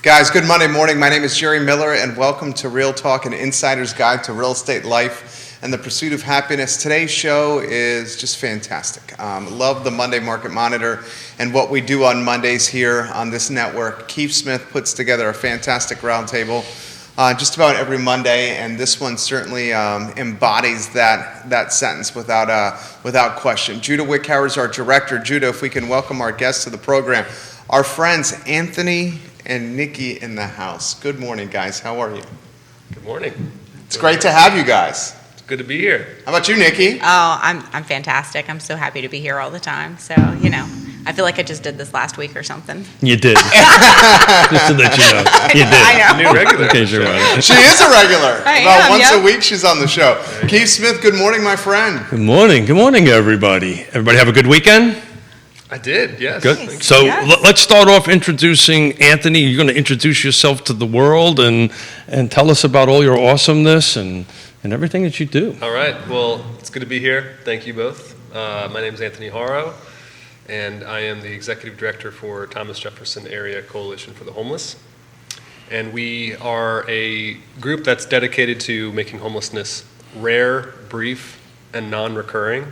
Guys, good Monday morning. My name is Jerry Miller, and welcome to Real Talk, an insider's guide to real estate life and the pursuit of happiness. Today's show is just fantastic. Love the Monday Market Monitor and what we do on Mondays here on this network. Keith Smith puts together a fantastic roundtable just about every Monday, and this one certainly embodies that sentence without question. Judah Wickhauer is our director. Judah, if we can welcome our guests to the program. Our friends Anthony and Nikki in the house. Good morning, guys. How are you? Good morning. It's great to have you guys. It's good to be here. How about you, Nikki? Oh, I'm fantastic. I'm so happy to be here all the time. So, I feel like I just did this last week or something. You did. Just to let you know. You did. I know. New regular. Okay, sure. She is a regular. About once yep. a week she's on the show. Keith Smith, good morning, my friend. Good morning. Good morning, everybody. Everybody have a good weekend? I did, yes. Good. Nice. So Yes. let's start off introducing Anthony. You're going to introduce yourself to the world and tell us about all your awesomeness and everything that you do. All right. Well, it's good to be here. Thank you both. My name is Anthony Haro, and I am the executive director for Thomas Jefferson Area Coalition for the Homeless. And we are a group that's dedicated to making homelessness rare, brief, and non-recurring,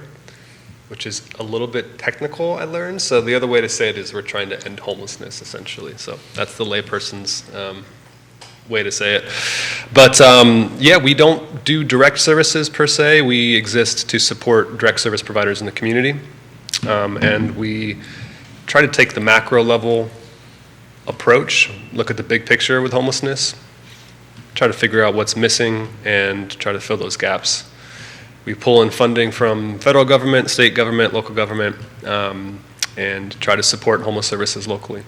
which is a little bit technical, I learned. So the other way to say it is we're trying to end homelessness, essentially. So that's the layperson's way to say it. But we don't do direct services per se. We exist to support direct service providers in the community. And we try to take the macro level approach, look at the big picture with homelessness, try to figure out what's missing, and try to fill those gaps. We pull in funding from federal government, state government, local government, and try to support homeless services locally.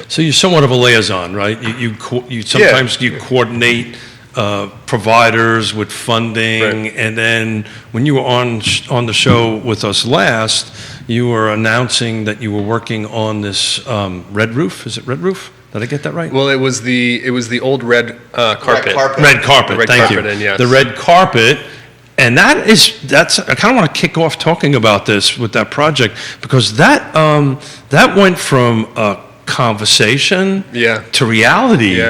So you're somewhat of a liaison, right? You sometimes you coordinate providers with funding, Right. and then when you were on the show with us last, you were announcing that you were working on this red roof. Is it red roof? Did I get that right? Well, it was the old red carpet. Red carpet. Red Thank carpet you. in, yes. The red carpet. And that's I kind of want to kick off talking about this with that project, because that went from a conversation to reality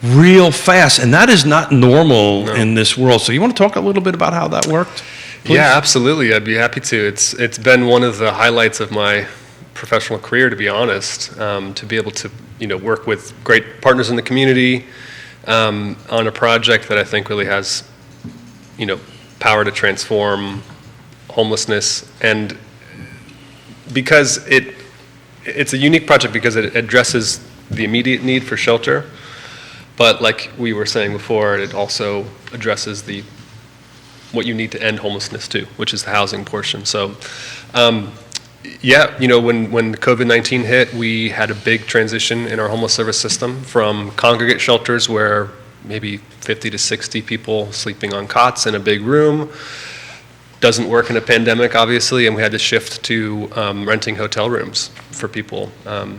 real fast, and that is not normal in this world. So you want to talk a little bit about how that worked, please? Yeah, absolutely. I'd be happy to. It's been one of the highlights of my professional career, to be honest, to be able to work with great partners in the community on a project that I think really has power to transform homelessness. And because it's a unique project because it addresses the immediate need for shelter, but like we were saying before, it also addresses what you need to end homelessness too, which is the housing portion. So when COVID-19 hit, we had a big transition in our homeless service system from congregate shelters where maybe 50 to 60 people sleeping on cots in a big room. Doesn't work in a pandemic, obviously, and we had to shift to renting hotel rooms for people,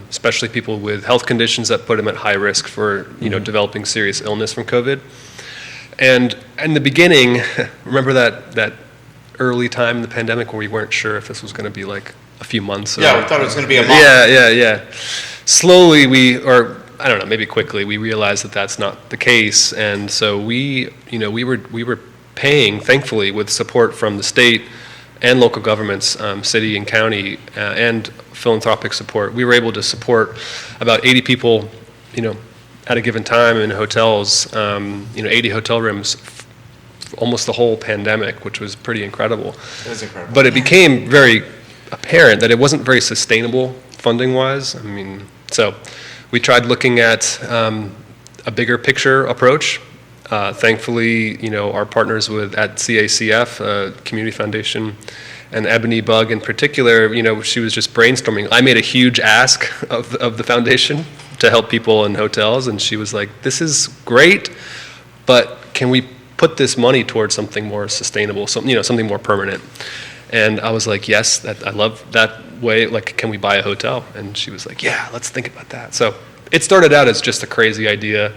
especially people with health conditions that put them at high risk for developing serious illness from COVID. And in the beginning, remember that early time in the pandemic where we weren't sure if this was going to be like a few months. We thought it was going to be a month. Yeah. Slowly I don't know, maybe quickly, we realized that that's not the case, and so we were paying, thankfully, with support from the state and local governments, city and county, and philanthropic support. We were able to support about 80 people, at a given time in hotels, 80 hotel rooms, almost the whole pandemic, which was pretty incredible. It was incredible. But it became very apparent that it wasn't very sustainable funding-wise. So we tried looking at a bigger picture approach. Thankfully, our partners at CACF, Community Foundation, and Ebony Bug in particular, she was just brainstorming. I made a huge ask of the foundation to help people in hotels, and she was like, "This is great, but can we put this money towards something more sustainable, something more permanent?" And I was like, "Yes, I love that way. Like, can we buy a hotel?" And she was like, "Yeah, let's think about that." So it started out as just a crazy idea,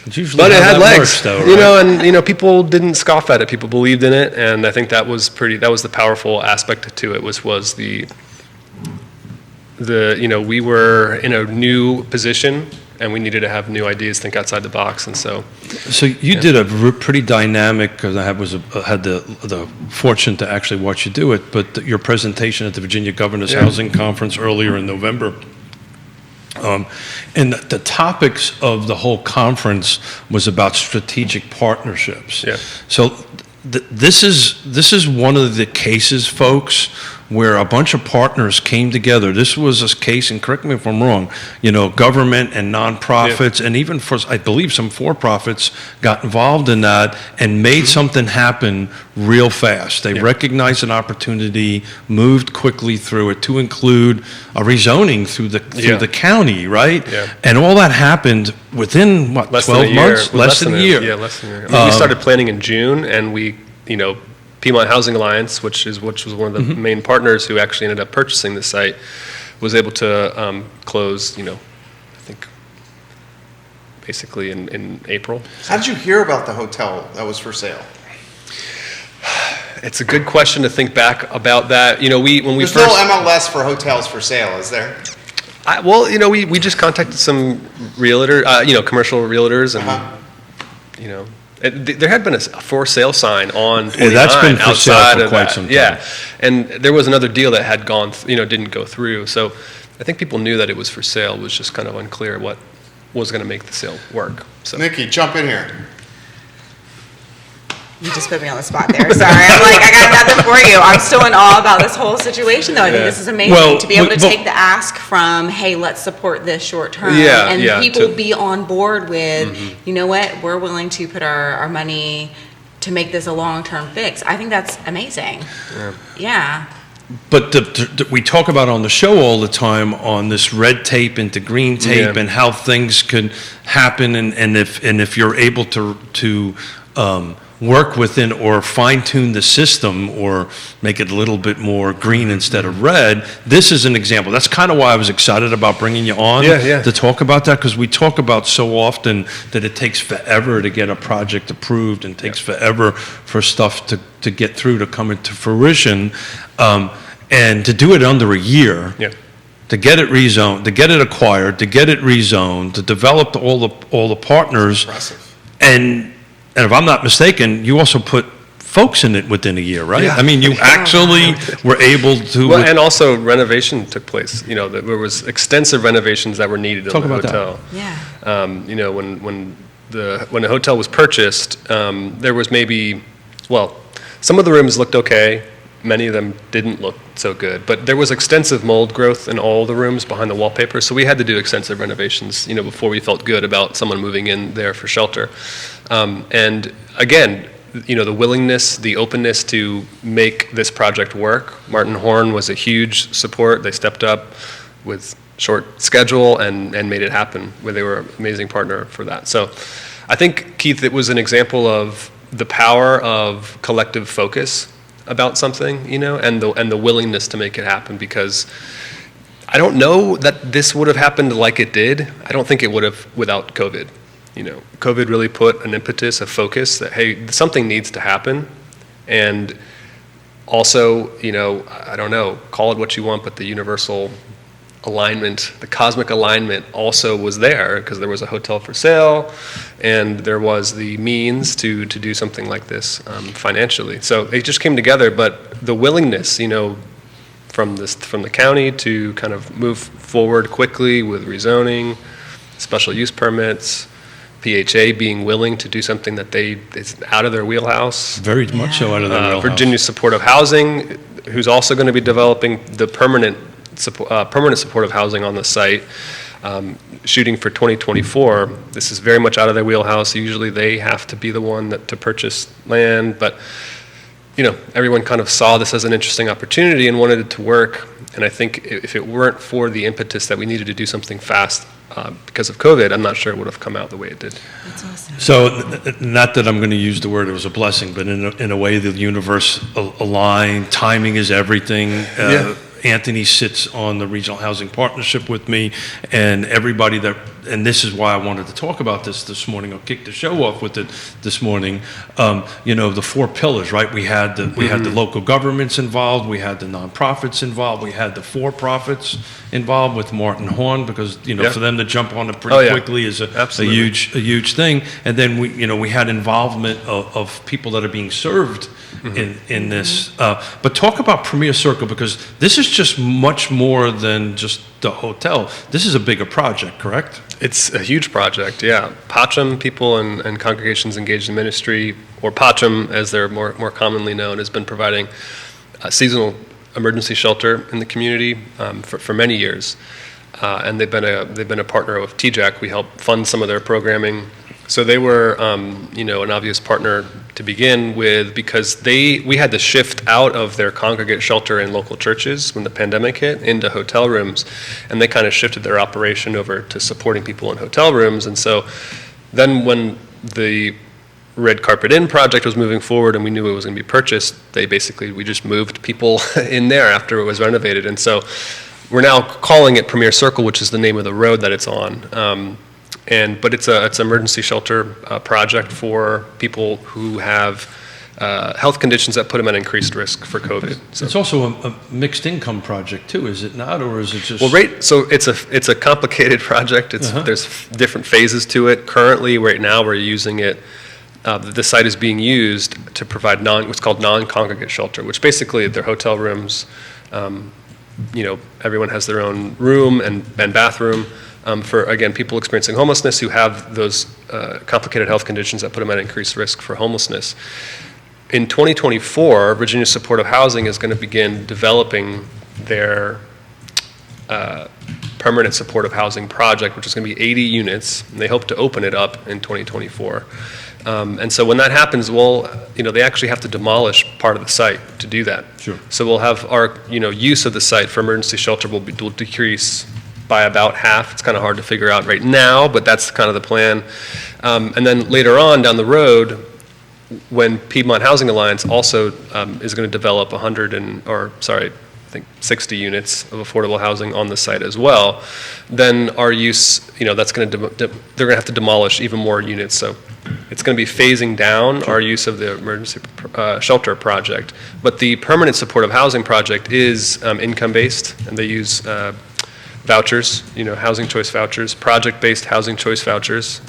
but it had legs, works, though, right? and people didn't scoff at it. People believed in it, and I think that was the powerful aspect to it was the we were in a new position and we needed to have new ideas, think outside the box, and so. So you did a pretty dynamic, because I had the fortune to actually watch you do it, but your presentation at the Virginia Governors Housing Conference earlier in November. And the topics of the whole conference was about strategic partnerships. Yeah. So this is one of the cases, folks, where a bunch of partners came together. This was a case, and correct me if I'm wrong, government and nonprofits, and even I believe some for-profits got involved in that and made something happen real fast. They recognized an opportunity, moved quickly through it to include a rezoning through the county, right? Yeah. And all that happened within, what, 12 months? Less than a year. Yeah, less than a year. I mean, we started planning in June, and we, Piedmont Housing Alliance, which was one of the main partners who actually ended up purchasing the site, was able to close, I think, basically in April. How did you hear about the hotel that was for sale? It's a good question to think back about that. When we There's first no MLS for hotels for sale, is there? we just contacted some realtor, commercial realtors, and there had been a for sale sign on 29 that's been for sale outside for of quite that. some time. Yeah, and there was another deal that had gone, didn't go through. So I think people knew that it was for sale. It was just kind of unclear what was going to make the sale work. So Nikki, jump in here. You just put me on the spot there. Sorry. I'm like, I got nothing for you. I'm still in awe about this whole situation, though. I think this is amazing to be able to take the ask from, hey, let's support this short term, and people be on board with, you know what, we're willing to put our money to make this a long-term fix. I think that's amazing. Yeah. But we talk about on the show all the time on this red tape into green tape and how things could happen, and if you're able to work within or fine-tune the system or make it a little bit more green instead of red. This is an example. That's kind of why I was excited about bringing you on to talk about that, because we talk about so often that it takes forever to get a project approved and takes forever for stuff to get through, to come into fruition, and to do it under a year. To get it rezoned, to get it acquired, to get it rezoned, to develop all the partners. Impressive. And if I'm not mistaken, you also put folks in it within a year, right? Yeah. I mean, you actually were able to. Well, and also renovation took place. There was extensive renovations that were needed in the hotel. When the hotel was purchased, there was some of the rooms looked okay. Many of them didn't look so good, but there was extensive mold growth in all the rooms behind the wallpaper, so we had to do extensive renovations, before we felt good about someone moving in there for shelter. And again, the willingness, the openness to make this project work. Martin Horn was a huge support. They stepped up with short schedule and made it happen, where they were an amazing partner for that. So I think, Keith, it was an example of the power of collective focus about something, and the willingness to make it happen, because I don't know that this would have happened like it did. I don't think it would have without COVID. COVID really put an impetus, a focus that, hey, something needs to happen. And also, I don't know, call it what you want, but the universal alignment, the cosmic alignment also was there, because there was a hotel for sale and there was the means to do something like this financially. So they just came together, but the willingness, from the county to kind of move forward quickly with rezoning, special use permits, PHA being willing to do something that is out of their wheelhouse. Very much so out of their wheelhouse. Virginia Supportive Housing, who's also going to be developing the permanent supportive housing on the site, shooting for 2024. This is very much out of their wheelhouse. Usually they have to be the one to purchase land, but everyone kind of saw this as an interesting opportunity and wanted it to work. And I think if it weren't for the impetus that we needed to do something fast because of COVID, I'm not sure it would have come out the way it did. That's awesome. So, not that I'm going to use the word it was a blessing, but in a way the universe aligned. Timing is everything. Anthony sits on the Regional Housing Partnership with me, and everybody and this is why I wanted to talk about this morning. I'll kick the show off with it this morning. The 4 pillars, right? We had the local governments involved, we had the nonprofits involved, we had the for-profits involved with Martin Horn, because for them to jump on it pretty quickly is a huge thing. And then we had involvement of people that are being served in this. But talk about Premier Circle, because this is just much more than just the hotel. This is a bigger project, correct? It's a huge project, yeah. PACHM, people and congregations engaged in ministry, or PACHM as they're more commonly known, has been providing seasonal emergency shelter in the community for many years. And they've been a partner of TJACH. We help fund some of their programming. So they were, an obvious partner to begin with, because we had to shift out of their congregate shelter in local churches when the pandemic hit into hotel rooms, and they kind of shifted their operation over to supporting people in hotel rooms. And so then when the Red Carpet Inn project was moving forward and we knew it was going to be purchased, we just moved people in there after it was renovated. And so we're now calling it Premier Circle, which is the name of the road that it's on. But it's an emergency shelter project for people who have health conditions that put them at increased risk for COVID. So it's also a mixed income project too, is it not, or is it just? Well, so it's a complicated project. There's different phases to it. Currently, right now, we're using it. The site is being used to provide what's called non-congregate shelter, which basically they're hotel rooms. Everyone has their own room and bathroom. For, again, people experiencing homelessness who have those complicated health conditions that put them at increased risk for homelessness. In 2024, Virginia Supportive Housing is going to begin developing their permanent supportive housing project, which is going to be 80 units, and they hope to open it up in 2024. And so when that happens, they actually have to demolish part of the site to do that. Sure. So we'll have our, use of the site for emergency shelter will decrease by about half. It's kind of hard to figure out right now, but that's kind of the plan. And then later on down the road, when Piedmont Housing Alliance also is going to develop 60 units of affordable housing on the site as well, then our use, that's going to they're going to have to demolish even more units. So it's going to be phasing down our use of the emergency shelter project. But the permanent supportive housing project is income-based, and they use vouchers, housing choice vouchers, project-based housing choice vouchers.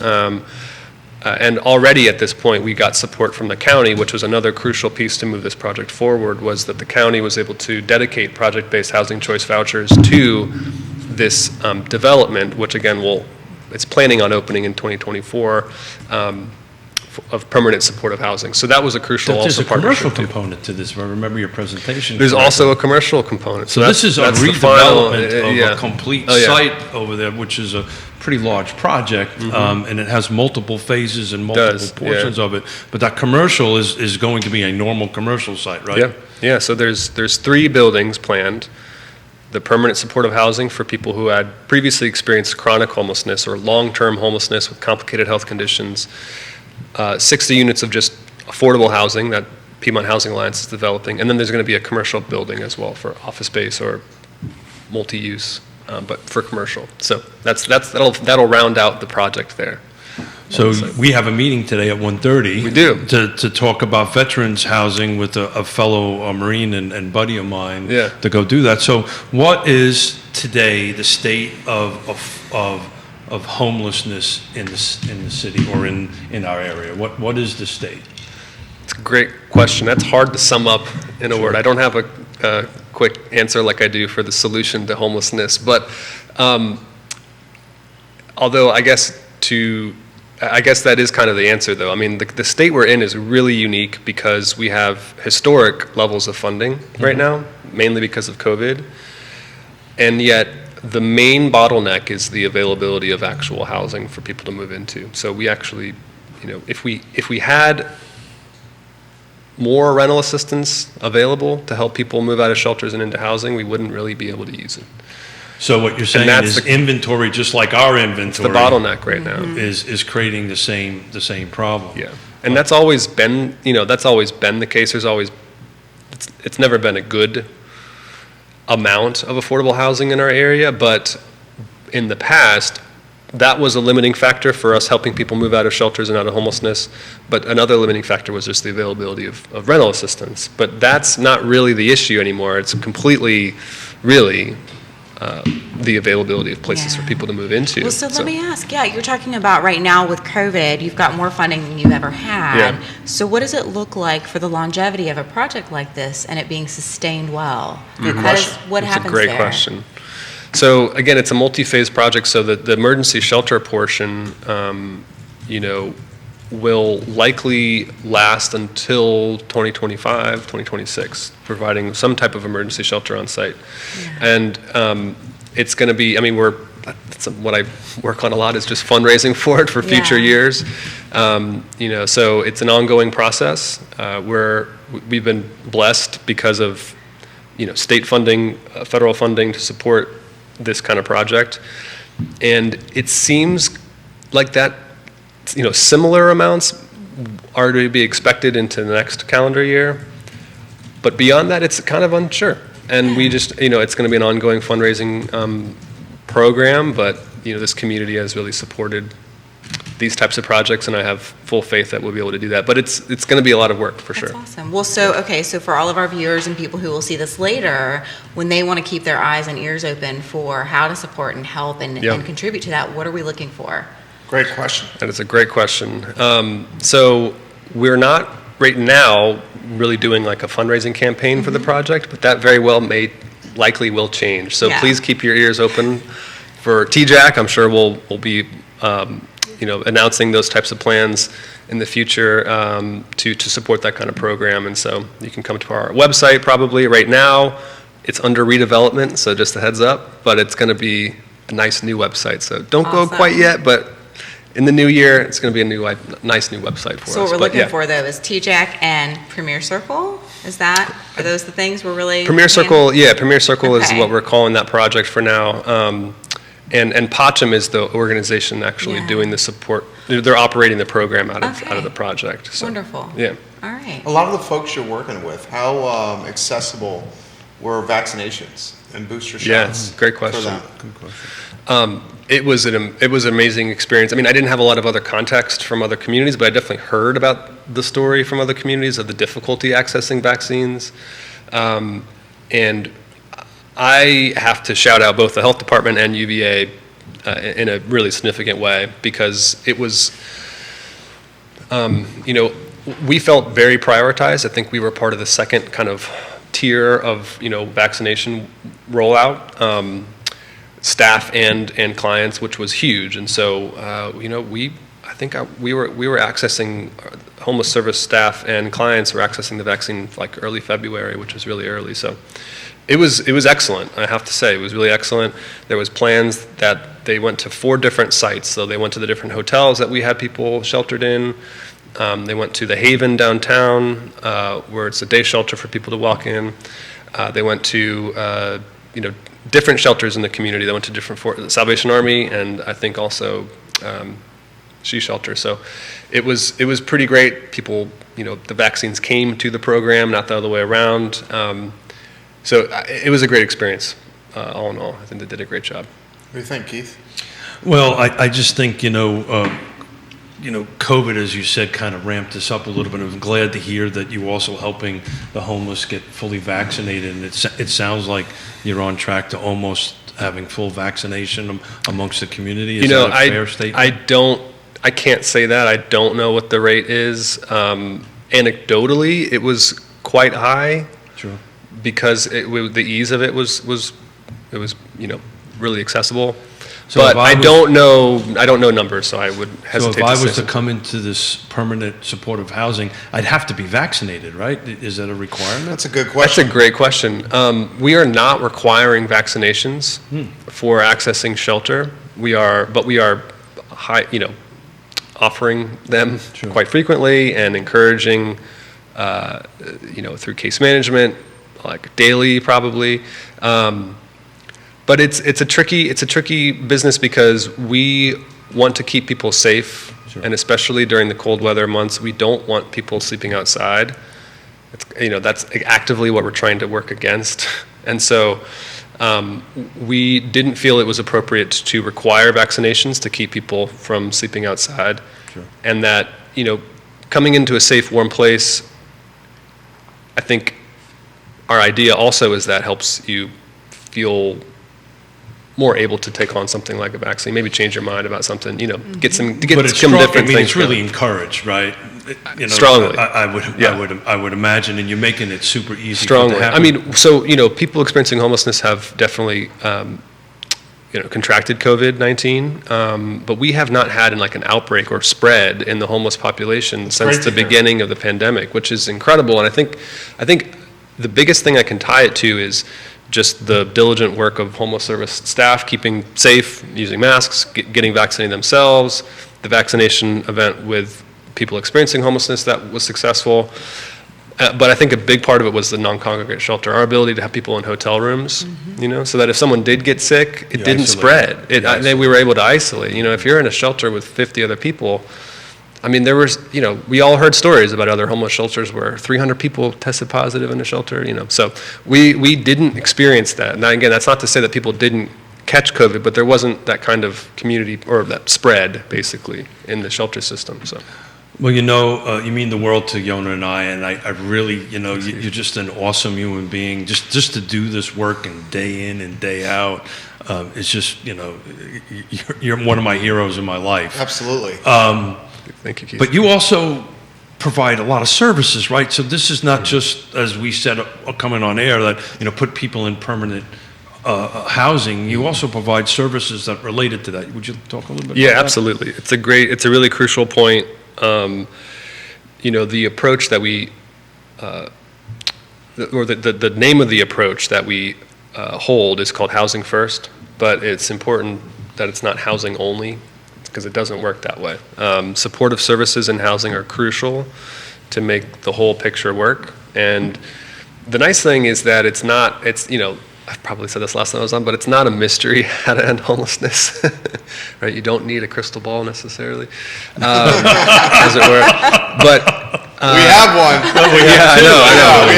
And already at this point, we got support from the county, which was another crucial piece to move this project forward, was that the county was able to dedicate project-based housing choice vouchers to this development, which again, it's planning on opening in 2024, of permanent supportive housing. So that was a crucial also partnership. There's a commercial component to this, if I remember your presentation. There's also a commercial component. So this is a redevelopment of a complete site over there, which is a pretty large project, and it has multiple phases and multiple portions of it. But that commercial is going to be a normal commercial site, right? Yeah. So there's 3 buildings planned. The permanent supportive housing for people who had previously experienced chronic homelessness or long-term homelessness with complicated health conditions. 60 units of just affordable housing that Piedmont Housing Alliance is developing, and then there's going to be a commercial building as well for office space or multi-use, but for commercial. So that'll round out the project there. So we have a meeting today at 1:30. We do. To talk about veterans housing with a fellow Marine and buddy of mine to go do that. So what is today the state of homelessness in the city or in our area? What is the state? It's a great question. That's hard to sum up in a word. I don't have a quick answer like I do for the solution to homelessness, but although I guess that is kind of the answer, though. I mean, the state we're in is really unique because we have historic levels of funding right now, mainly because of COVID, and yet the main bottleneck is the availability of actual housing for people to move into. So we actually, if we had more rental assistance available to help people move out of shelters and into housing, we wouldn't really be able to use it. So what you're saying is inventory, just like our inventory, the bottleneck right now is creating the same problem. Yeah, and that's always been the case. It's never been a good amount of affordable housing in our area, but in the past, that was a limiting factor for us helping people move out of shelters and out of homelessness. But another limiting factor was just the availability of rental assistance. But that's not really the issue anymore. It's completely, really, the availability of places for people to move into. Well, so let me ask, you're talking about right now with COVID, you've got more funding than you've ever had. Yeah. So what does it look like for the longevity of a project like this and it being sustained well? What happens there? That's a great question. So again, it's a multi-phase project, so that the emergency shelter portion, will likely last until 2025, 2026, providing some type of emergency shelter on site. Yeah. And it's going to be, what I work on a lot is just fundraising for it for future years. So it's an ongoing process. We've been blessed because of, state funding, federal funding to support this kind of project. And it seems like that, similar amounts are to be expected into the next calendar year. But beyond that, it's kind of unsure. And we just, it's going to be an ongoing fundraising program, but, this community has really supported these types of projects, and I have full faith that we'll be able to do that. But it's going to be a lot of work for sure. That's awesome. Well, so for all of our viewers and people who will see this later, when they want to keep their eyes and ears open for how to support and help and contribute to that, what are we looking for? Great question. That is a great question. So we're not right now really doing like a fundraising campaign for the project, but that very well likely will change. So please keep your ears open for TJACH. I'm sure we'll be announcing those types of plans in the future to support that kind of program. And so you can come to our website probably. Right now, it's under redevelopment, so just a heads up. But it's going to be a nice new website. So don't go quite yet, but in the new year, it's going to be a nice new website for us. So what we're looking for, though, is TJACH and Premier Circle? Are those the things we're really... Premier Circle, Premier Circle is what we're calling that project for now. And PACHM is the organization actually doing the support. They're operating the program out of the project. So, wonderful. Yeah. All right. A lot of the folks you're working with, how accessible were vaccinations and booster shots? Yes, great question. For them? Good question. It was an amazing experience. I mean, I didn't have a lot of other context from other communities, but I definitely heard about the story from other communities of the difficulty accessing vaccines. And I have to shout out both the health department and UVA in a really significant way, because it was, we felt very prioritized. I think we were part of the second kind of tier of, vaccination rollout, staff and clients, which was huge. And so, we were accessing, homeless service staff and clients were accessing the vaccine like early February, which was really early. So it was excellent, I have to say. It was really excellent. There was plans that they went to 4 different sites. So they went to the different hotels that we had people sheltered in. They went to the Haven downtown, where it's a day shelter for people to walk in. They went to, different shelters in the community. They went to different Salvation Army, and I think also She Shelter. So it was pretty great. People, the vaccines came to the program, not the other way around. So it was a great experience, all in all. I think they did a great job. What do you think, Keith? Well, I just think, COVID, as you said, kind of ramped this up a little bit. I'm glad to hear that you're also helping the homeless get fully vaccinated. And it sounds like you're on track to almost having full vaccination amongst the community. Is that a fair statement? I can't say that. I don't know what the rate is. Anecdotally, it was quite high. Sure. Because the ease of it was really accessible. So but I don't know numbers, so I would hesitate to say. So if I was to come into this permanent supportive housing, I'd have to be vaccinated, right? Is that a requirement? That's a good question. That's a great question. We are not requiring vaccinations for accessing shelter. We are offering them quite frequently and encouraging, through case management, like daily probably. But it's a tricky business because we want to keep people safe, and especially during the cold weather months, we don't want people sleeping outside. That's actively what we're trying to work against, And so we didn't feel it was appropriate to require vaccinations to keep people from sleeping outside. Sure. And that, coming into a safe, warm place, I think our idea also is that helps you feel more able to take on something like a vaccine, maybe change your mind about something, get some different things. It's really encouraged, right? Strongly. I would imagine, and you're making it super easy. Strongly. I mean, so, people experiencing homelessness have definitely, contracted COVID-19, but we have not had an outbreak or spread in the homeless population since the beginning of the pandemic, which is incredible. And I think the biggest thing I can tie it to is just the diligent work of homeless service staff, keeping safe, using masks, getting vaccinated themselves, the vaccination event with people experiencing homelessness that was successful. But I think a big part of it was the non-congregate shelter, our ability to have people in hotel rooms, so that if someone did get sick, it didn't spread. We were able to isolate. If you're in a shelter with 50 other people, I mean, there was, we all heard stories about other homeless shelters where 300 people tested positive in a shelter, so we didn't experience that. Now, again, that's not to say that people didn't catch COVID, but there wasn't that kind of community or that spread, basically, in the shelter system, so. Well, you mean the world to Yona and I really, you're just an awesome human being. Just to do this work and day in and day out, it's just, you're one of my heroes in my life. Absolutely. Thank you, Keith. But you also provide a lot of services, right? So this is not just, as we said, coming on air, that, put people in permanent housing. You also provide services that related to that. Would you talk a little bit about that? Yeah, absolutely. It's a really crucial point. The approach that we, or the name of the approach that we hold is called Housing First, but it's important that it's not housing only, because it doesn't work that way. Supportive services and housing are crucial to make the whole picture work. And the nice thing is that I probably said this last time I was on, but it's not a mystery how to end homelessness, right? You don't need a crystal ball necessarily, as it were. But we have one. I know.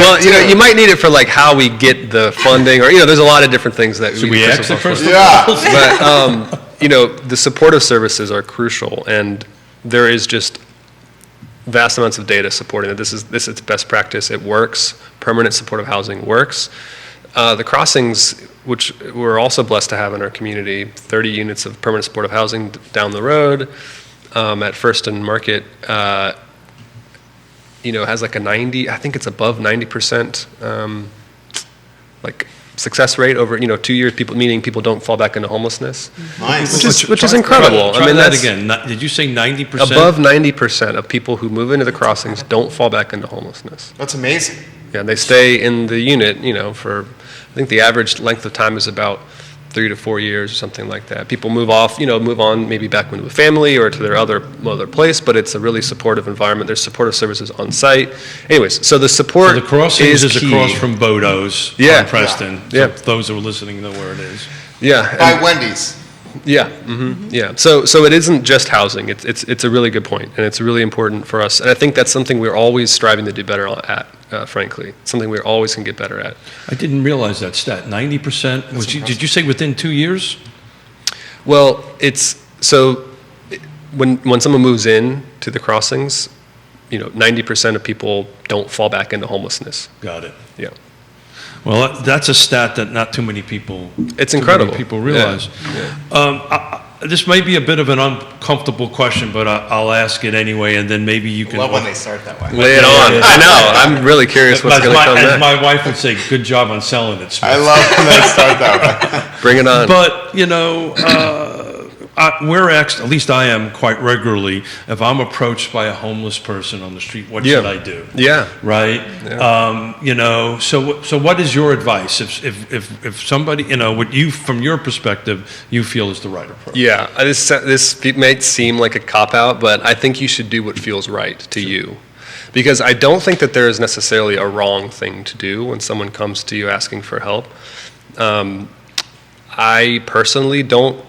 Well, you might need it for how we get the funding, or there's a lot of different things that we exit first. Yeah. But the supportive services are crucial, and there is just vast amounts of data supporting that this is best practice. It works. Permanent supportive housing works. The crossings, which we're also blessed to have in our community, 30 units of permanent supportive housing down the road at First and Market, has a 90, I think it's above 90% success rate over 2 years. Meaning people don't fall back into homelessness. Nice. Which is incredible. Try that again. Did you say 90%? Above 90% of people who move into the crossings don't fall back into homelessness. That's amazing. Yeah, they stay in the unit, for, I think the average length of time is about 3 to 4 years or something like that. People move on maybe back into a family or to their other place, but it's a really supportive environment. There's supportive services on site. Anyways, so the support the crossings is key. across from Bodo's on Preston. Yeah. So those who are listening know where it is. Yeah. By Wendy's. Yeah. Mm-hmm. Yeah. So it isn't just housing. It's a really good point, and it's really important for us. And I think that's something we're always striving to do better at. Frankly, something we always can get better at. I didn't realize that stat. 90%. Did you say within 2 years? Well, when someone moves in to the crossings, 90% of people don't fall back into homelessness. Got it. Yeah. Well, that's a stat that not too many people. It's incredible. People realize. Yeah. This may be a bit of an uncomfortable question, but I'll ask it anyway, and then maybe you can. Love when they start that way. Lay it on. I know. I'm really curious what's going to come next. As my wife would say, good job on selling it, Smith. I love when they start that way. Bring it on. But, we're asked, at least I am quite regularly, if I'm approached by a homeless person on the street, what should I do? Yeah. Right? Yeah. So what is your advice if somebody, what you, from your perspective, you feel is the right approach? Yeah. This may seem like a cop-out, but I think you should do what feels right to you. Because I don't think that there is necessarily a wrong thing to do when someone comes to you asking for help. I personally don't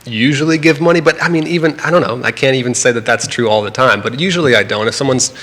usually give money, but I mean, even, I don't know, I can't even say that that's true all the time, but usually I don't. If someone's,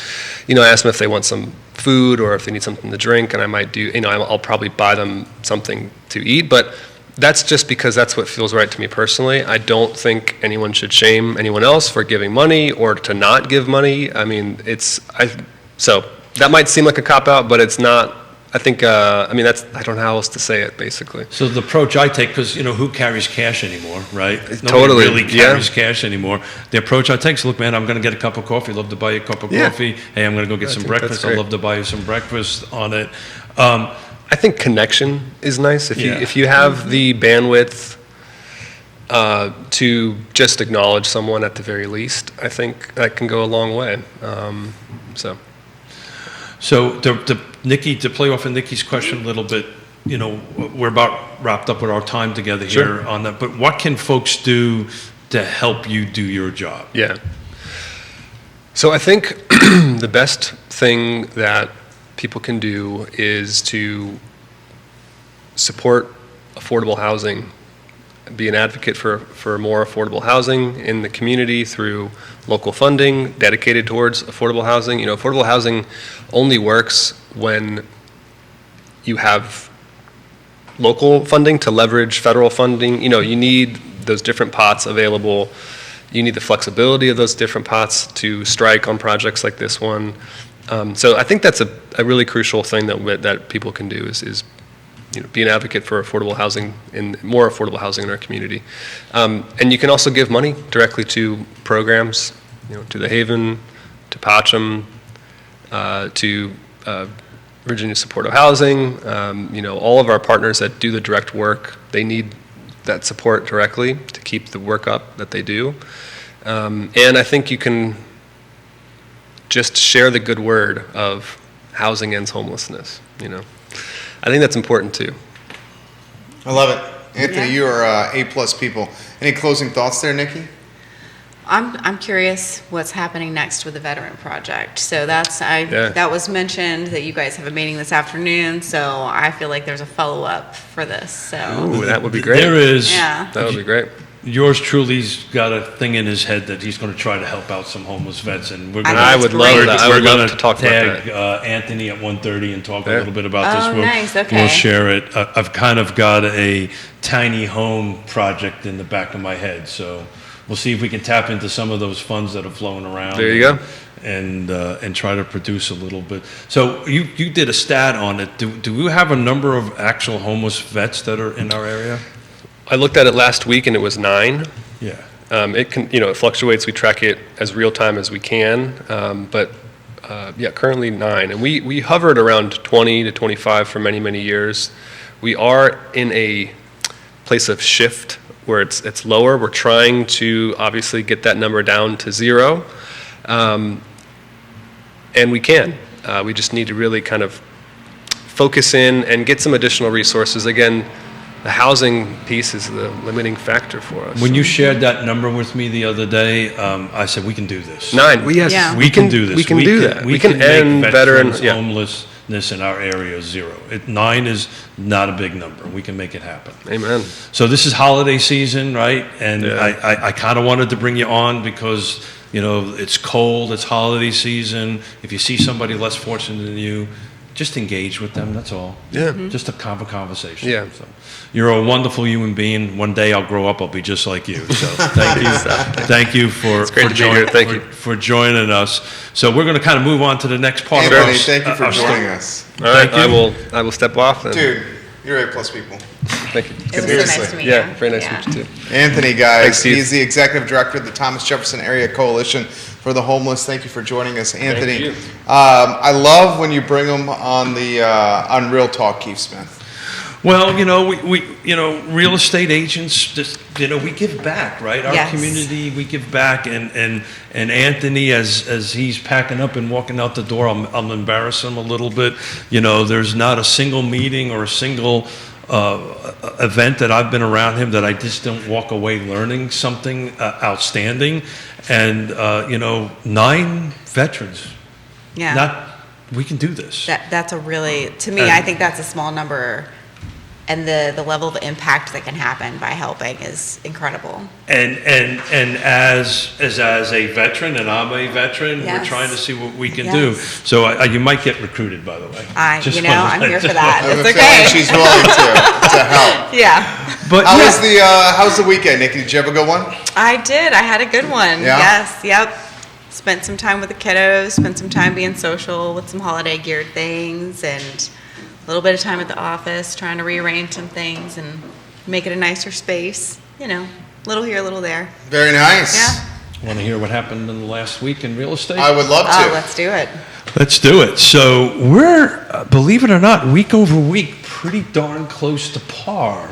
I ask them if they want some food or if they need something to drink, and I might do, I'll probably buy them something to eat, but that's just because that's what feels right to me personally. I don't think anyone should shame anyone else for giving money or to not give money. I mean, so that might seem like a cop-out, but it's not. I think, I don't know how else to say it, basically. So the approach I take, because, who carries cash anymore, right? Totally. Nobody really carries cash anymore. The approach I take is, look, man, I'm going to get a cup of coffee. I'd love to buy you a cup of coffee. Hey, I'm going to go get some breakfast. I'd love to buy you some breakfast on it. I think connection is nice. If you have the bandwidth to just acknowledge someone at the very least, I think that can go a long way. So Nikki, to play off of Nikki's question a little bit, we're about wrapped up with our time together here on that, but what can folks do to help you do your job? Yeah. So I think the best thing that people can do is to support affordable housing, be an advocate for more affordable housing in the community through local funding dedicated towards affordable housing. Affordable housing only works when you have local funding to leverage federal funding. You need those different pots available. You need the flexibility of those different pots to strike on projects like this one. So I think that's a really crucial thing that people can do is be an advocate for affordable housing and more affordable housing in our community. And you can also give money directly to programs, to the Haven, to Patcham, to Virginia Supportive Housing. All of our partners that do the direct work, they need that support directly to keep the work up that they do. And I think you can just share the good word of housing ends homelessness. I think that's important too. I love it. Anthony, you are A+ people. Any closing thoughts there, Nikki? I'm curious what's happening next with the veteran project. So that was mentioned that you guys have a meeting this afternoon. So I feel like there's a follow-up for this. So that would be great. There is. Yeah. That would be great. Yours truly's got a thing in his head that he's going to try to help out some homeless vets, and we're going I would love that. I would love to talk about that. Anthony at 1:30 and talk a little bit about this. Nice. Okay. We'll share it. I've kind of got a tiny home project in the back of my head, so we'll see if we can tap into some of those funds that are flowing around. There you go. And try to produce a little bit. So you did a stat on it. Do we have a number of actual homeless vets that are in our area? I looked at it last week and it was 9. Yeah. It can, it fluctuates. We track it as real time as we can. But currently 9. And we hovered around 20 to 25 for many, many years. We are in a place of shift where it's lower. We're trying to obviously get that number down to 0. And we can. We just need to really kind of focus in and get some additional resources. Again, the housing piece is the limiting factor for us. When you shared that number with me the other day, I said, we can do this. 9. We can do this. We can do that. We can end veteran homelessness in our area 0. 9 is not a big number. We can make it happen. Amen. So this is holiday season, right? And I kind of wanted to bring you on because, it's cold, it's holiday season. If you see somebody less fortunate than you, just engage with them, that's all. Yeah. Just a conversation. Yeah. So, you're a wonderful human being. One day I'll grow up, I'll be just like you. So thank you. Thank you for joining us. So we're going to kind of move on to the next part. Anthony, thank you for joining us. All right, I will step off. Dude, you're A+ people. Thank you. It was so nice to meet you. Yeah, very nice to meet you too. Anthony, guys, Thanks, Steve. he's the executive director of the Thomas Jefferson Area Coalition for the Homeless. Thank you for joining us, Anthony. Thank you. I love when you bring them on the on Real Talk, Keith Smith. Well, we real estate agents just we give back, right? Our community, we give back, and Anthony, as he's packing up and walking out the door, I'll embarrass him a little bit. There's not a single meeting or a single event that I've been around him that I just don't walk away learning something outstanding. And 9 veterans. Yeah. We can do this. That's a really, to me, I think that's a small number. and the level of impact that can happen by helping is incredible. And as a veteran, and I'm a veteran, Yes. we're trying to see what we can Yes. do. So you might get recruited, by the way. I'm here for that. I have It's a feeling okay. she's willing to help. Yeah, But How's the weekend, Nikki? Did you have a good one? I did. I had a good one. Yeah? Yes, yep. Spent some time with the kiddos, spent some time being social with some holiday geared things, and a little bit of time at the office trying to rearrange some things and make it a nicer space. Little here, little there. Very nice. Yeah. Want to hear what happened in the last week in real estate? I would love to. Oh, let's do it. Let's do it. So we're, believe it or not, week over week, pretty darn close to par.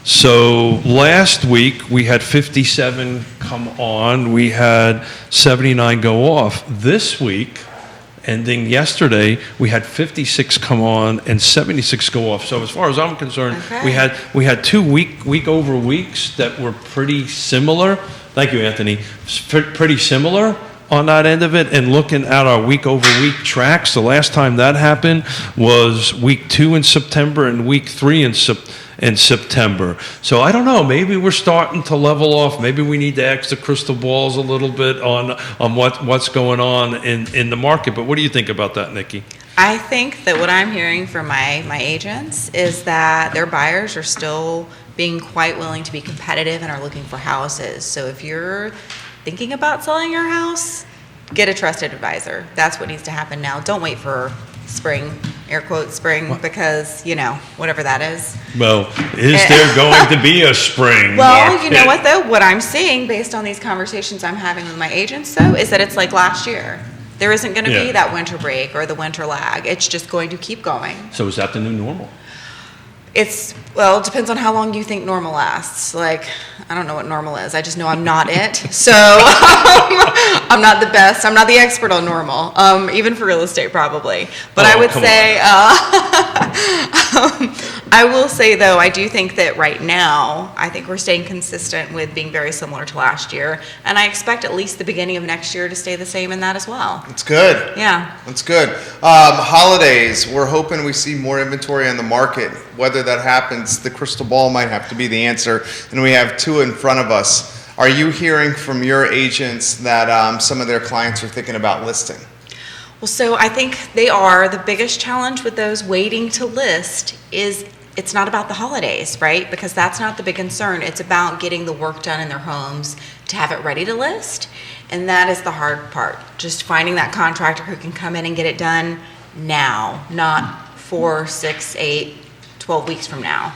So last week we had 57 come on, we had 79 go off. This week, ending yesterday, we had 56 come on and 76 go off. So as far as I'm concerned, Okay. we had 2 week over weeks that were pretty similar. Thank you, Anthony. Pretty similar on that end of it. And looking at our week over week tracks, the last time that happened was week 2 in September and week 3 in September. So I don't know, maybe we're starting to level off. Maybe we need to ask the crystal balls a little bit on what's going on in the market. But what do you think about that, Nikki? I think that what I'm hearing from my agents is that their buyers are still being quite willing to be competitive and are looking for houses. So if you're thinking about selling your house, get a trusted advisor. That's what needs to happen now. Don't wait for spring, air quotes spring, because, whatever that is. Well, is there going to be a spring Well, market? you know what, though? What I'm seeing based on these conversations I'm having with my agents, though, is that it's like last year. There isn't going to be that winter break or the winter lag. It's just going to keep going. So is that the new normal? It depends on how long you think normal lasts. Like, I don't know what normal is. I just know I'm not it. So I'm not the best. I'm not the expert on normal, even for real estate probably. But I would say, I will say though, I do think that right now, I think we're staying consistent with being very similar to last year. And I expect at least the beginning of next year to stay the same in that as well. That's good. Yeah. That's good. Holidays, we're hoping we see more inventory on the market. Whether that happens, the crystal ball might have to be the answer. And we have 2 in front of us. Are you hearing from your agents that some of their clients are thinking about listing? Well, so I think they are. The biggest challenge with those waiting to list is it's not about the holidays, right? Because that's not the big concern. It's about getting the work done in their homes to have it ready to list. And that is the hard part. Just finding that contractor who can come in and get it done now, not 4, 6, 8, 12 weeks from now.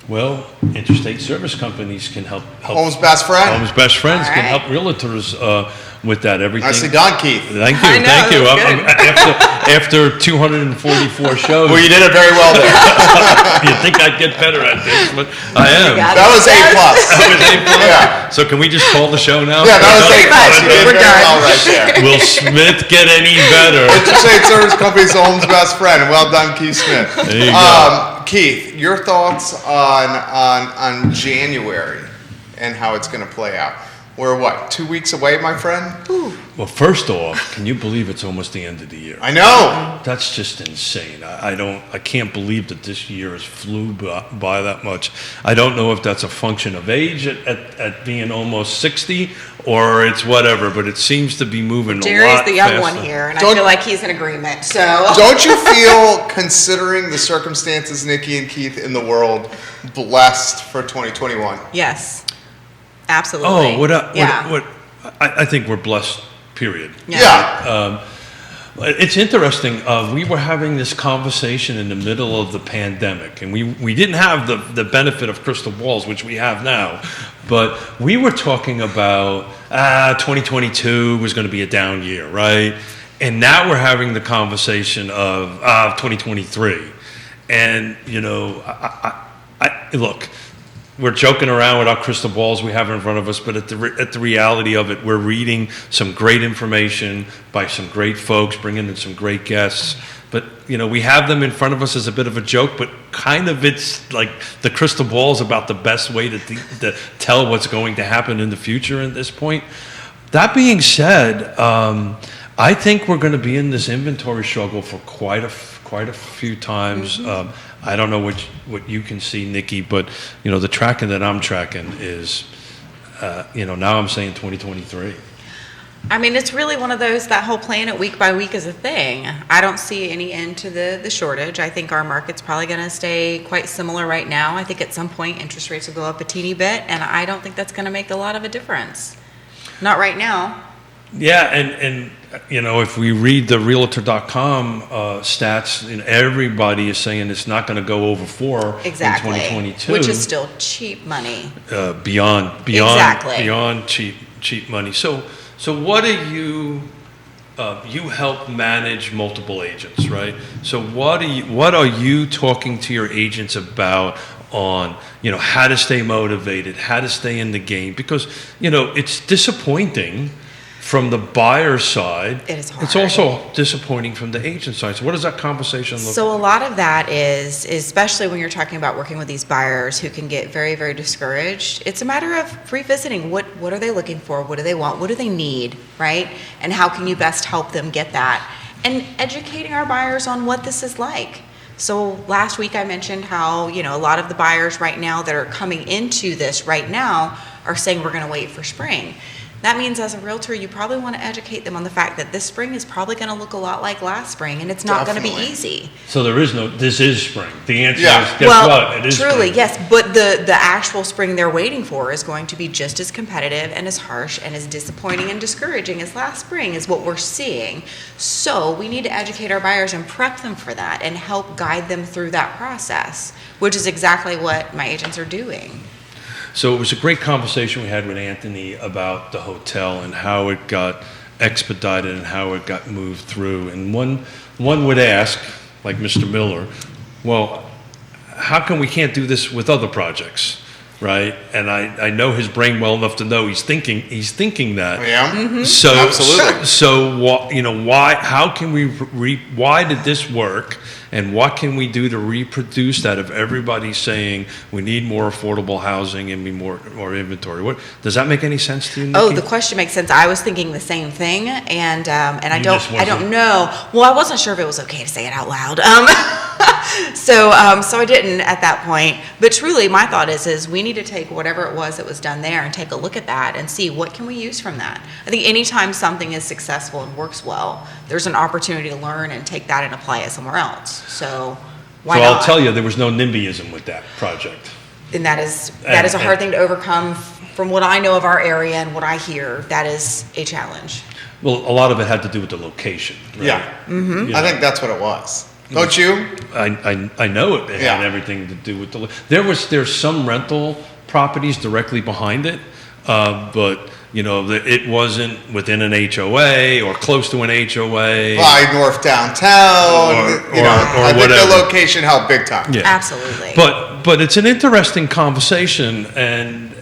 Well, interstate service companies can help. Home's best friend. Home's best friends All can right. help realtors with that. Everything. Nicely done, Keith. Thank you, I know, thank you. that's After 244 shows, Well, you did it very well there. you'd think I'd get better at this, but I am. got That was A+. That was A+? Yeah. So can we just call the show now? Yeah, that was A+. Pretty much. You did We're very done. well right there. Will Smith get any better? Interstate Service Company is the home's best friend. Well done, Keith Smith. There you go. Keith, your thoughts on January and how it's going to play out? We're 2 weeks away, my friend? Well, first off, can you believe it's almost the end of the year? I know. That's just insane. I can't believe that this year has flew by that much. I don't know if that's a function of age at being almost 60 or it's whatever, but it seems to be moving a lot Jerry's the young faster. one here, and I feel like he's in agreement. So Don't you feel, considering the circumstances, Nikki and Keith, in the world, blessed for 2021? Yes, absolutely. I think we're blessed, period. Yeah. It's interesting. We were having this conversation in the middle of the pandemic, and we didn't have the benefit of crystal balls, which we have now. But we were talking about 2022 was going to be a down year, right? And now we're having the conversation of 2023. And, look, we're joking around with our crystal balls we have in front of us, but at the reality of it, we're reading some great information by some great folks, bringing in some great guests. But, we have them in front of us as a bit of a joke, but kind of it's like the crystal ball is about the best way to tell what's going to happen in the future at this point. That being said, I think we're going to be in this inventory struggle for quite a few times. Mm-hmm. I don't know what you can see, Nikki, but, the tracking that I'm tracking is, now I'm saying 2023. I mean, it's really one of those, that whole plan it week by week is a thing. I don't see any end to the shortage. I think our market's probably going to stay quite similar right now. I think at some point interest rates will go up a teeny bit, and I don't think that's going to make a lot of a difference. Not right now. Yeah, and if we read the Realtor.com stats, everybody is saying it's not going to go over 4 exactly. in 2022. Which is still cheap money. Beyond cheap money. So what do you help manage multiple agents, right? So what are you talking to your agents about on, how to stay motivated, how to stay in the game? Because, it's disappointing from the buyer side. It is hard. It's also disappointing from the agent side. So what does that conversation look like? So a lot of that is, especially when you're talking about working with these buyers who can get very, very discouraged, it's a matter of revisiting what are they looking for, what do they want, what do they need, right? And how can you best help them get that? And educating our buyers on what this is like. So last week I mentioned how, a lot of the buyers right now that are coming into this right now are saying we're going to wait for spring. That means as a realtor, you probably want to educate them on the fact that this spring is probably going to look a lot like last spring, and it's not going to be easy. So this is spring. The answer is, guess what? It is truly, spring. yes. But the actual spring they're waiting for is going to be just as competitive and as harsh and as disappointing and discouraging as last spring is what we're seeing. So we need to educate our buyers and prep them for that and help guide them through that process, which is exactly what my agents are doing. So it was a great conversation we had with Anthony about the hotel and how it got expedited and how it got moved through. And one would ask, like Mr. Miller, well, how come we can't do this with other projects, right? And I know his brain well enough to know he's thinking that. Yeah, absolutely. So why? How can we? Why did this work? And what can we do to reproduce that if everybody's saying we need more affordable housing and more inventory? Does that make any sense to you, Nikki? Oh, the question makes sense. I was thinking the same thing, and I don't know. Well, I wasn't sure if it was okay to say it out loud. So I didn't at that point. But truly, my thought is we need to take whatever it was that was done there and take a look at that and see what can we use from that. I think anytime something is successful and works well, there's an opportunity to learn and take that and apply it somewhere else. So why not? I'll tell you, there was no NIMBYism with that project. And that is a hard thing to overcome. From what I know of our area and what I hear, that is a challenge. Well, a lot of it had to do with the location. Right? Yeah, I think that's what it was. Don't you? I know it had everything to do with there's some rental properties directly behind it, but it wasn't within an HOA or close to an HOA. By North Downtown, I think the location helped big time. Yeah. Absolutely. But it's an interesting conversation, and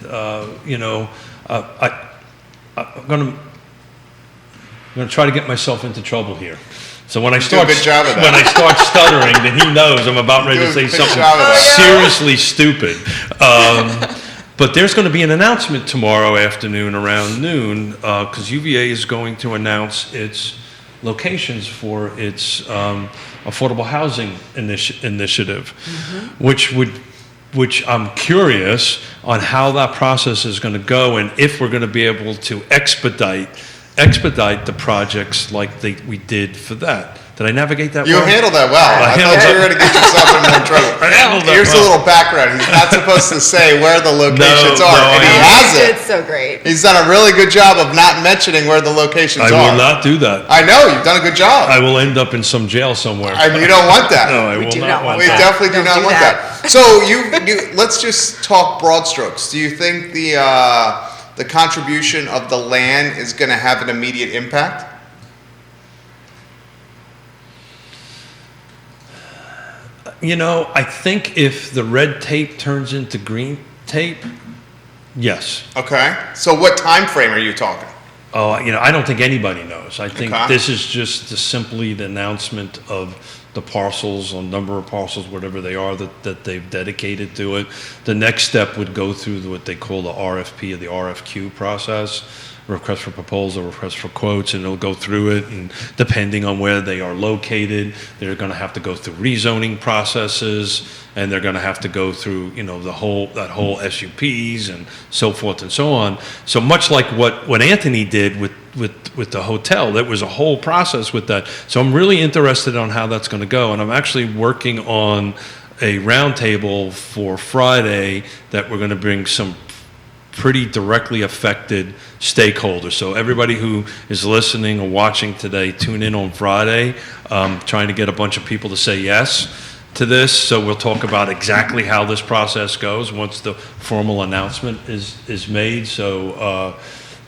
I'm gonna try to get myself into trouble here. So when I start stuttering, then he knows I'm about ready to say something seriously stupid. But there's going to be an announcement tomorrow afternoon around noon because UVA is going to announce its locations for its affordable housing initiative, which I'm curious on how that process is going to go and if we're going to be able to expedite the projects like we did for that. Did I navigate that well? You handled that well. I thought you were going to get yourself in more trouble. Here's a little background. He's not supposed to say where the locations are, and he hasn't. It's so great. He's done a really good job of not mentioning where the locations are. I will not do that. I know, you've done a good job. I will end up in some jail somewhere. I mean, you don't want that. No, I will not want that. We definitely do not want that. So let's just talk broad strokes. Do you think the contribution of the land is going to have an immediate impact? I think if the red tape turns into green tape, yes. Okay. So what time frame are you talking? Oh, I don't think anybody knows. I think this is just simply the announcement of the parcels, on number of parcels, whatever they are that they've dedicated to it. The next step would go through what they call the RFP or the RFQ process, request for proposal, request for quotes, and it'll go through it, and depending on where they are located, they're going to have to go through rezoning processes, and they're going to have to go through, that whole SUPs and so forth and so on. So much like what Anthony did with the hotel, there was a whole process with that. So I'm really interested on how that's going to go, and I'm actually working on a roundtable for Friday that we're going to bring some pretty directly affected stakeholders. So everybody who is listening or watching today, tune in on Friday. Trying to get a bunch of people to say yes to this. So we'll talk about exactly how this process goes once the formal announcement is made. So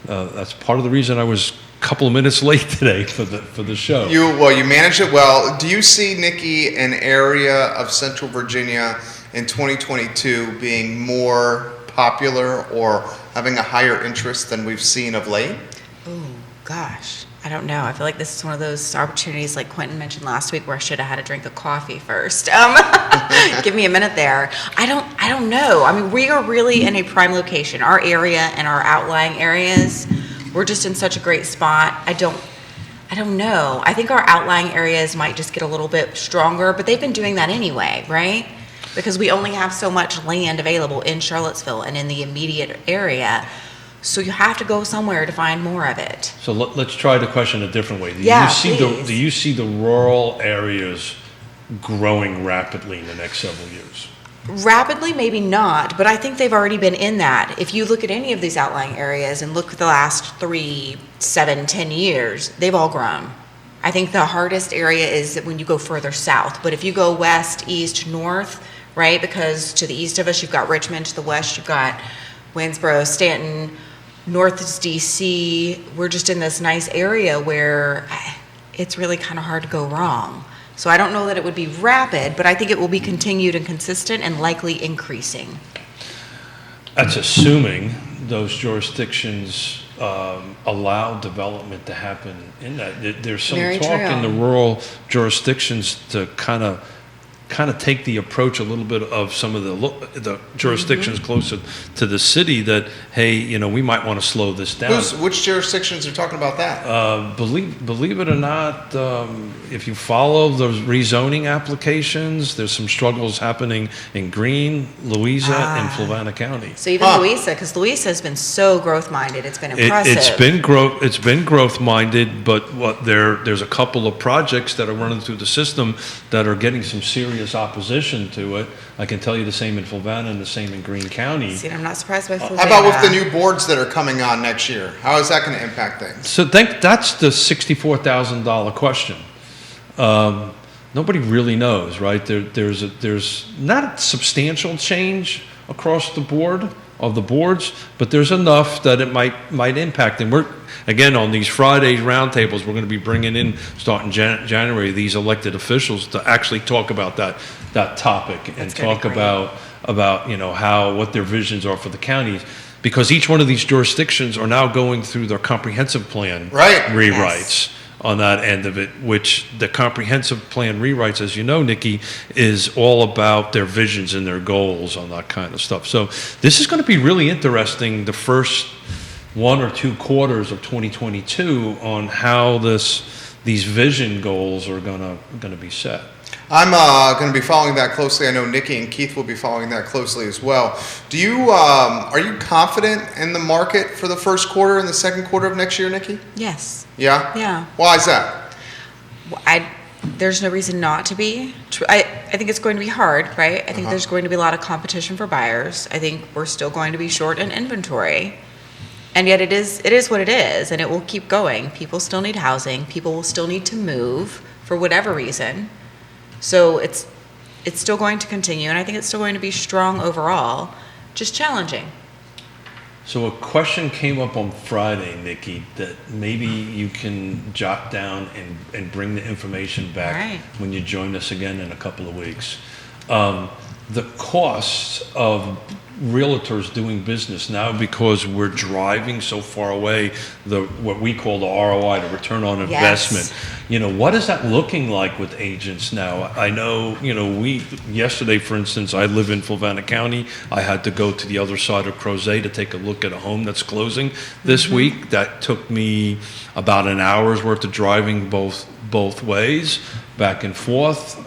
that's part of the reason I was a couple of minutes late today for the show. You managed it well. Do you see, Nikki, an area of Central Virginia in 2022 being more popular or having a higher interest than we've seen of late? Oh, gosh. I don't know. I feel like this is one of those opportunities like Quentin mentioned last week where I should have had a drink of coffee first. Give me a minute there. I don't know. I mean, we are really in a prime location. Our area and our outlying areas, we're just in such a great spot. I don't know. I think our outlying areas might just get a little bit stronger, but they've been doing that anyway, right? Because we only have so much land available in Charlottesville and in the immediate area. So you have to go somewhere to find more of it. So let's try the question a different way. Do you see the rural areas growing rapidly in the next several years? Rapidly, maybe not, but I think they've already been in that. If you look at any of these outlying areas and look at the last 3, 7, 10 years, they've all grown. I think the hardest area is when you go further south. But if you go west, east, north, right? Because to the east of us, you've got Richmond. To the west, you've got Waynesboro, Stanton. North is DC. We're just in this nice area where it's really kind of hard to go wrong. So I don't know that it would be rapid, but I think it will be continued and consistent and likely increasing. That's assuming those jurisdictions allow development to happen in that. There's some Very talk true. in the rural jurisdictions to kind of take the approach a little bit of some of the jurisdictions closer to the city that, hey, we might want to slow this down. Which jurisdictions are talking about that? Believe it or not, if you follow those rezoning applications, there's some struggles happening in Greene, Louisa, and Fluvanna County. So even Louisa, because Louisa has been so growth-minded, it's been impressive. It's been growth-minded, but there's a couple of projects that are running through the system that are getting some serious opposition to it. I can tell you the same in Fluvanna and the same in Greene County. See, I'm not surprised by Fluvanna. How about with the new boards that are coming on next year? How is that going to impact things? So that's the $64,000 question. Nobody really knows, right? There's not a substantial change across the board of the boards, but there's enough that it might impact. And we're, again, on these Fridays roundtables, we're going to be bringing in, starting January, these elected officials to actually talk about that topic and talk about what their visions are for the counties. Because each one of these jurisdictions are now going through their comprehensive plan rewrites. On that end of it, which the comprehensive plan rewrites, as you know, Nikki, is all about their visions and their goals on that kind of stuff. So this is going to be really interesting the first 1 or 2 quarters of 2022 on how these vision goals are going to be set. I'm going to be following that closely. I know Nikki and Keith will be following that closely as well. Are you confident in the market for the first quarter and the second quarter of next year, Nikki? Yes. Yeah? Yeah. Why is that? There's no reason not to be. I think it's going to be hard, right? I think there's going to be a lot of competition for buyers. I think we're still going to be short in inventory. And yet it is what it is, and it will keep going. People still need housing. People will still need to move for whatever reason. So it's still going to continue, and I think it's still going to be strong overall, just challenging. So a question came up on Friday, Nikki, that maybe you can jot down and bring the information back when you join us again in a couple of weeks. The costs of realtors doing business now because we're driving so far away what we call the ROI, the return on investment. What is that looking like with agents now? I know, yesterday, for instance, I live in Fluvanna County. I had to go to the other side of Crozet to take a look at a home that's closing this week. That took me about an hour's worth of driving both ways, back and forth.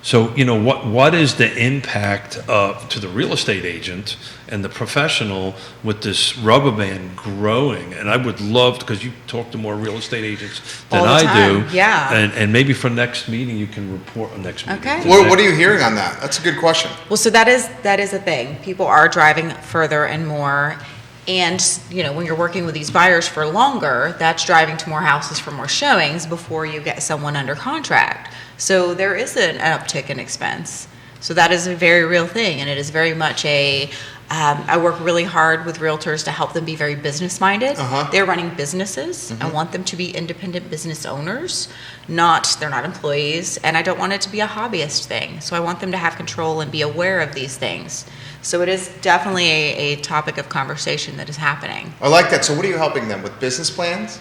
So, what is the impact to the real estate agent and the professional with this rubber band growing? And I would love, because you talk to more real estate agents than I do. Yeah. And maybe for next meeting, you can report on next meeting. Okay. What are you hearing on that? That's a good question. Well, so that is a thing. People are driving further and more. And, when you're working with these buyers for longer, that's driving to more houses for more showings before you get someone under contract. So there is an uptick in expense. So that is a very real thing. And it is very much I work really hard with realtors to help them be very business minded. They're running businesses. I want them to be independent business owners. They're not employees. And I don't want it to be a hobbyist thing. So I want them to have control and be aware of these things. So it is definitely a topic of conversation that is happening. I like that. So what are you helping them with? Business plans?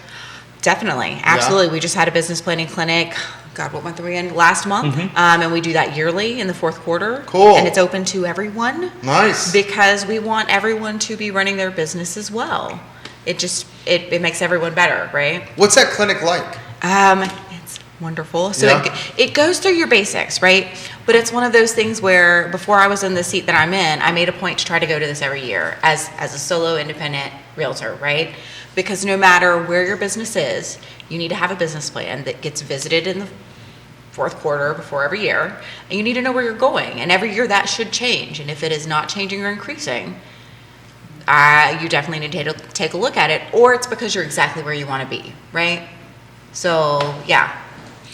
Definitely. Absolutely. Yeah. We just had a business planning clinic. God, what month are we in? Last month. And we do that yearly in the fourth quarter. Cool. And it's open to everyone. Nice. Because we want everyone to be running their business as well. It makes everyone better, right? What's that clinic like? It's wonderful. So it goes through your basics, right? But it's one of those things where before I was in the seat that I'm in, I made a point to try to go to this every year as a solo independent realtor, right? Because no matter where your business is, you need to have a business plan that gets visited in the fourth quarter before every year, and you need to know where you're going. And every year that should change. And if it is not changing or increasing, you definitely need to take a look at it, or it's because you're exactly where you want to be, right? So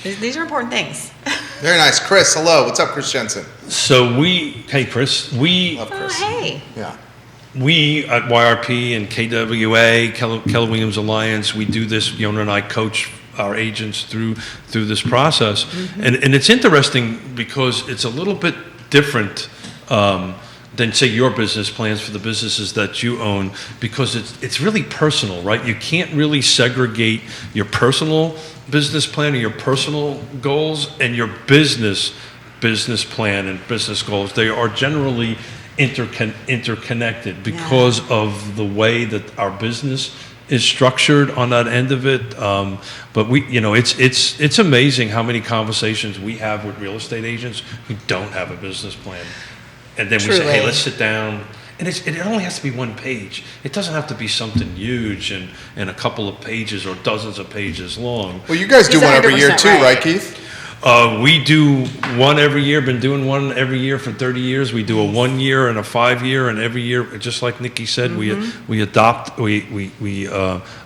these are important things. Very nice. Chris, hello. What's up, Chris Jensen? So hey Chris, Love Chris. Hey. Yeah. We at YRP and KWA, Keller Williams Alliance, we do this, Yona and I coach our agents through this process. And it's interesting because it's a little bit different than, say, your business plans for the businesses that you own, because it's really personal, right? You can't really segregate your personal business plan or your personal goals and your business plan and business goals. They are generally interconnected because of the way that our business is structured on that end of it. But it's amazing how many conversations we have with real estate agents who don't have a business plan. And then we say, hey, let's sit down. And it only has to be one page. It doesn't have to be something huge and a couple of pages or dozens of pages long. Well, you guys do one every year too, right, Keith? We do one every year, been doing one every year for 30 years. We do a 1 year and a 5 year, and every year, just like Nikki said, we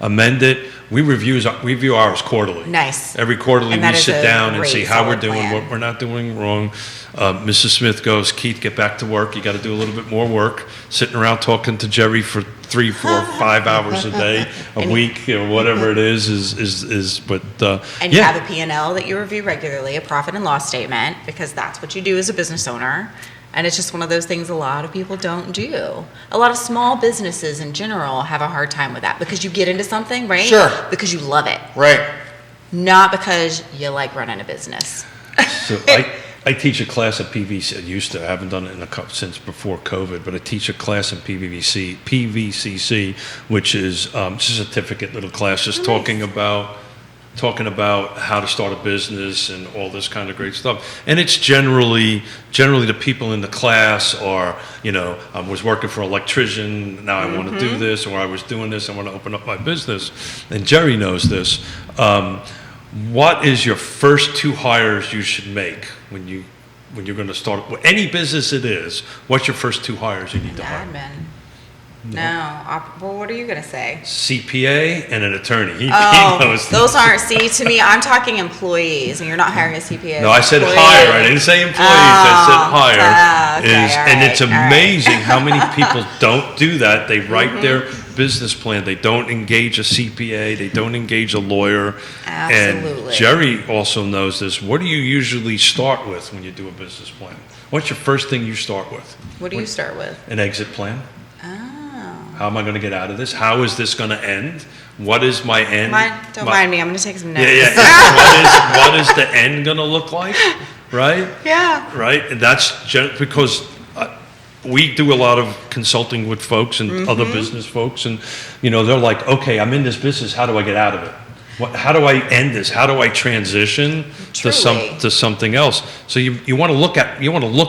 amend it. We review ours quarterly. Nice. Every quarterly we sit down and see how we're doing, what we're not doing wrong. Mrs. Smith goes, Keith, get back to work. You got to do a little bit more work. Sitting around talking to Jerry for 3, 4, 5 hours a day, a week, whatever it is. But and you have a P&L that you review regularly, a profit and loss statement, because that's what you do as a business owner. And it's just one of those things a lot of people don't do. A lot of small businesses in general have a hard time with that because you get into something, right? Sure. Because you love it. Right. Not because you like running a business. So I teach a class at PVC. I used to. I haven't done it since before COVID, but I teach a class in PVCC, which is just a certificate little class, just talking about how to start a business and all this kind of great stuff. And it's generally the people in the class are, I was working for an electrician, now I want to do this, or I was doing this, I want to open up my business. And Jerry knows this. What is your first 2 hires you should make when you're going to start any business it is? What's your first 2 hires you need to hire? Admin. Well, what are you going to say? CPA and an attorney. He knows those aren't, to me, I'm talking employees, and you're not hiring a CPA. No, I said hire. I didn't say employees. I said hire. Okay, and it's amazing how many people don't do that. They write their business plan. They don't engage a CPA. They don't engage a lawyer. Absolutely. And Jerry also knows this. What do you usually start with when you do a business plan? What's your first thing you start with? What do you start with? An exit plan. Oh. How am I going to get out of this? How is this going to end? What is my end? Don't mind me. I'm going to take some notes. What is the end going to look like? Right? Yeah. Right? And that's because we do a lot of consulting with folks and other business folks. And, they're like, okay, I'm in this business. How do I get out of it? How do I end this? How do I transition to something else? So you want to look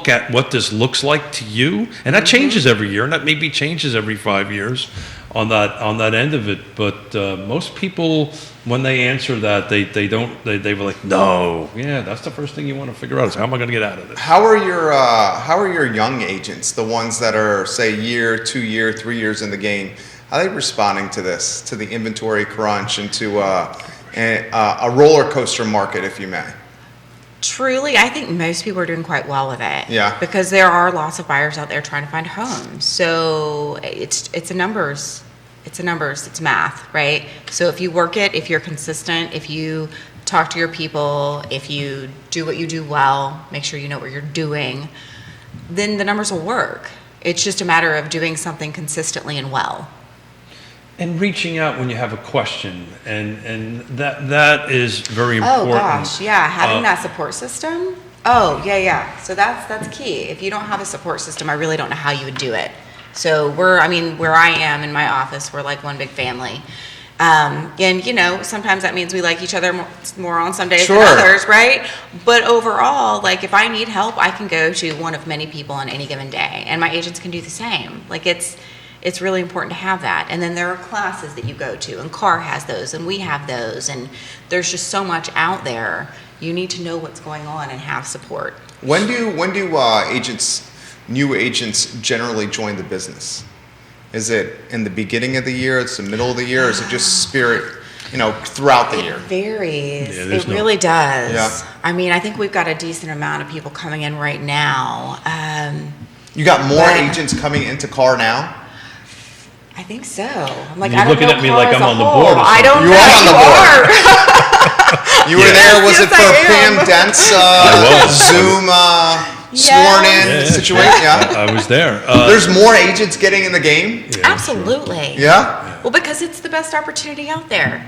at what this looks like to you, and that changes every year, and that maybe changes every 5 years on that end of it. But most people, when they answer that, they were like, no, that's the first thing you want to figure out is how am I going to get out of this? How are your young agents, the ones that are say year, 2 year, 3 years in the game? How are they responding to this, to the inventory crunch, and to a roller coaster market, if you may? Truly, I think most people are doing quite well with it. Yeah. Because there are lots of buyers out there trying to find homes. So it's a numbers. It's math, right? So if you work it, if you're consistent, if you talk to your people, if you do what you do well, make sure you know what you're doing, then the numbers will work. It's just a matter of doing something consistently and well. And reaching out when you have a question, and that is very important. Oh gosh, yeah, having that support system. Oh yeah. So that's key. If you don't have a support system, I really don't know how you would do it. So where I am in my office, we're like one big family. And sometimes that means we like each other more on some days than others, right? But overall, like if I need help, I can go to one of many people on any given day, and my agents can do the same. Like it's really important to have that. And then there are classes that you go to, and CAR has those, and we have those, and there's just so much out there. You need to know what's going on and have support. When do new agents generally join the business? Is it in the beginning of the year, it's the middle of the year, or is it just spirit, throughout the year? It varies. It really does. Yeah. I mean, I think we've got a decent amount of people coming in right now. You got more agents coming into CAR now? I think so. I'm like, You're I don't looking know at me CAR like as I'm a on the whole. board or I don't You know. are on the board. You were there. Was Yes, it for I am. Pam Dent's Zoom Yes. sworn-in situation? Yeah. I was there. There's more agents getting in the game? Yeah, Absolutely. Yeah? Well, because it's the best opportunity out there.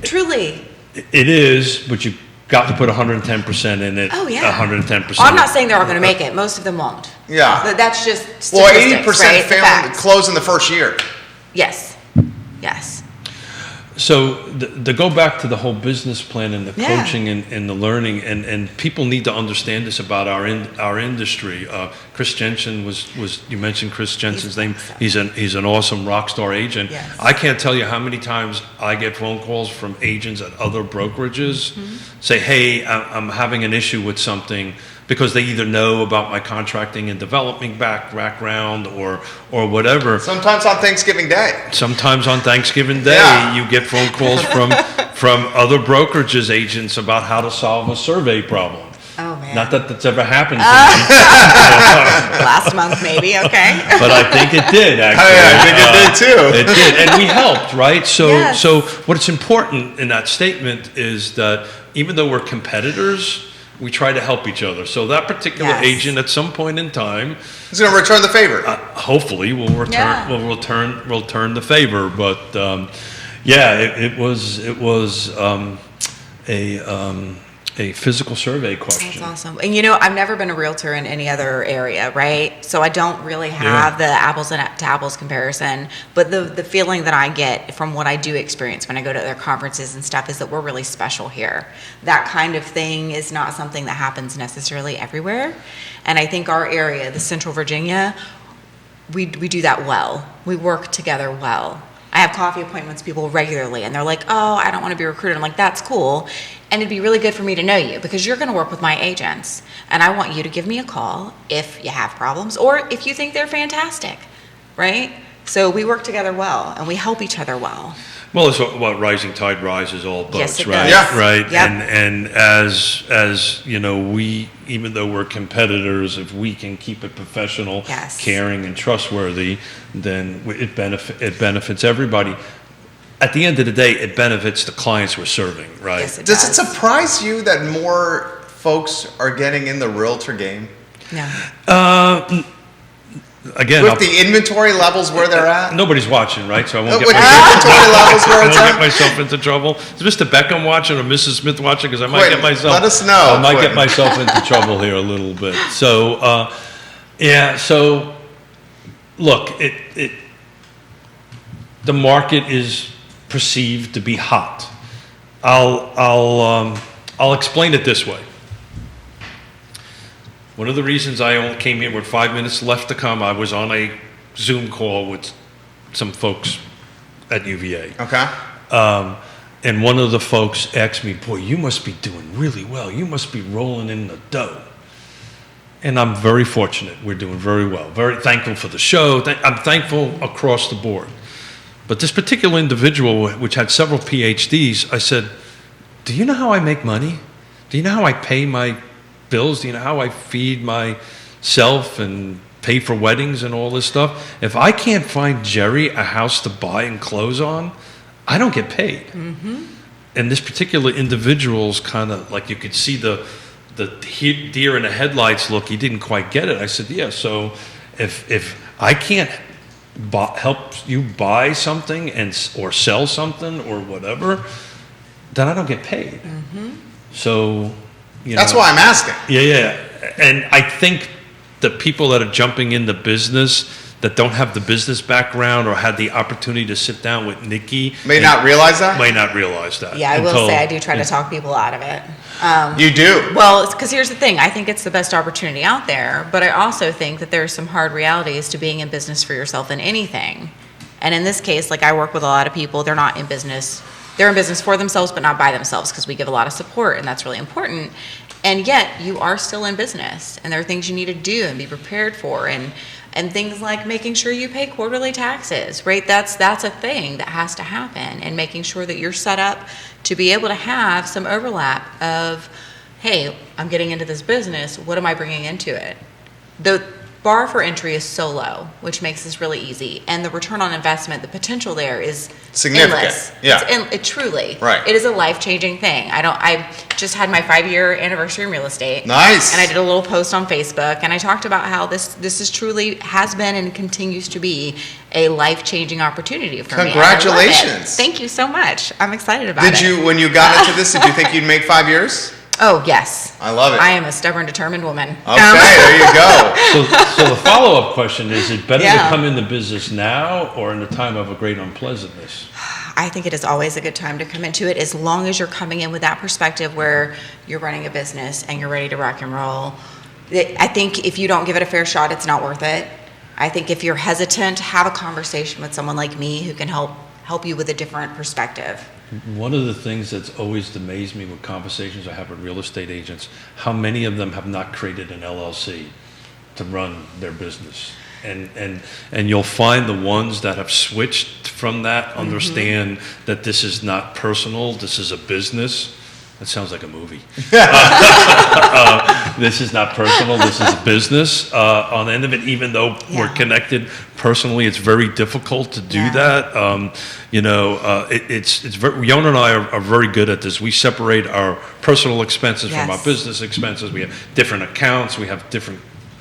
Truly. It is, but you got to put 110% in it. Oh, yeah. 110%. I'm not saying they're all going to make it. Most of them won't. Yeah. That's just statistics, Well, 80% right? family close in the first year. Yes. So to go back to the whole business plan and the Yeah. coaching and the learning, and people need to understand this about our industry. Chris Jensen was you mentioned Chris Jensen's name. He's an awesome rock star agent. Yes. I can't tell you how many times I get phone calls from agents at other brokerages say, hey, I'm having an issue with something, because they either know about my contracting and development background or whatever. Sometimes on Thanksgiving Day. Sometimes on Thanksgiving Day, Yeah. you get phone calls from other brokerages agents about how to solve a survey problem. Oh, man. Not that that's ever happened to me, Last month, maybe. Okay. but I think it did, actually. I think it did too. It did, and we helped, right? So, Yes. so what's important in that statement is that even though we're competitors, we try to help each other. So that particular Yes. agent, at some point in time, He's going to return the favor. hopefully, will return the favor. But it was a physical survey question. That's awesome. And I've never been a realtor in any other area, right? So I don't really have the apples to apples comparison. But the feeling that I get from what I do experience when I go to other conferences and stuff is that we're really special here. That kind of thing is not something that happens necessarily everywhere. And I think our area, the Central Virginia, we do that well. We work together well. I have coffee appointments with people regularly, and they're like, oh, I don't want to be recruited. I'm like, that's cool. And it'd be really good for me to know you, because you're going to work with my agents. And I want you to give me a call if you have problems or if you think they're fantastic. right? So we work together well, and we help each other well. Well, it's what rising tide rises all boats, Yes, it right? does. Yeah. Right. Yep. And as you know, we, even though we're competitors, if we can keep it professional, Yes. caring, and trustworthy, then it benefits everybody. At the end of the day, it benefits the clients we're serving, right? Yes, it Does does. it surprise you that more folks are getting in the realtor game? No. Again, With the inventory levels where they're at? nobody's watching, right? So I won't get With the myself, inventory levels where I it's won't get at? myself into trouble. Is Mr. Beckham watching or Mrs. Smith watching? Because I might Quentin, get myself. let us know, I might get Quentin. myself into trouble here a little bit. So, yeah. So, look, the market is perceived to be hot. I'll explain it this way. One of the reasons I only came here with 5 minutes left to come, I was on a Zoom call with some folks at UVA. Okay. And one of the folks asked me, boy, you must be doing really well. You must be rolling in the dough. And I'm very fortunate. We're doing very well. Very thankful for the show. I'm thankful across the board. But this particular individual, which had several PhDs, I said, do you know how I make money? Do you know how I pay my bills? Do you know how I feed myself and pay for weddings and all this stuff? If I can't find Jerry a house to buy and close on, I don't get paid. Mm-hmm. And this particular individual's kind of like, you could see the deer in the headlights look. He didn't quite get it. I said, yeah, so if I can't help you buy something or sell something or whatever, then I don't get paid. Mm-hmm. So, That's why I'm asking. Yeah. And I think the people that are jumping into business that don't have the business background or had the opportunity to sit down with Nikki May not realize that? May not realize that. Yeah, I will say I do try to talk people out of it. You do? Well, because here's the thing. I think it's the best opportunity out there, but I also think that there are some hard realities to being in business for yourself in anything. And in this case, like, I work with a lot of people, they're not in business. They're in business for themselves, but not by themselves, because we give a lot of support, and that's really important. And yet, you are still in business, and there are things you need to do and be prepared for, and things like making sure you pay quarterly taxes, right? That's a thing that has to happen, and making sure that you're set up to be able to have some overlap of, hey, I'm getting into this business, what am I bringing into it? The bar for entry is so low, which makes this really easy, and the return on investment, the potential there is significant. Endless. Yeah. It truly. Right. It is a life-changing thing. I just had my 5-year anniversary in real estate. Nice. And I did a little post on Facebook, and I talked about how this is truly has been and continues to be a life-changing opportunity for me. Congratulations. Thank you so much. I'm excited about it. Did you, when you got into this, did you think you'd make 5 years? Oh, yes. I love it. I am a stubborn, determined woman. Okay, there you go. So the follow-up question is it better Yeah. to come into business now or in the time of a great unpleasantness? I think it is always a good time to come into it, as long as you're coming in with that perspective where you're running a business and you're ready to rock and roll. I think if you don't give it a fair shot, it's not worth it. I think if you're hesitant, have a conversation with someone like me who can help you with a different perspective. One of the things that's always amazed me with conversations I have with real estate agents, how many of them have not created an LLC to run their business. And you'll find the ones that have switched from that understand that this is not personal, this is a business. That sounds like a movie. This is not personal, this is business. On the end of it, even though we're connected personally, it's very difficult to do that. It's very, Yona and I are very good at this. We separate our personal expenses from our business expenses. We have different accounts, we have different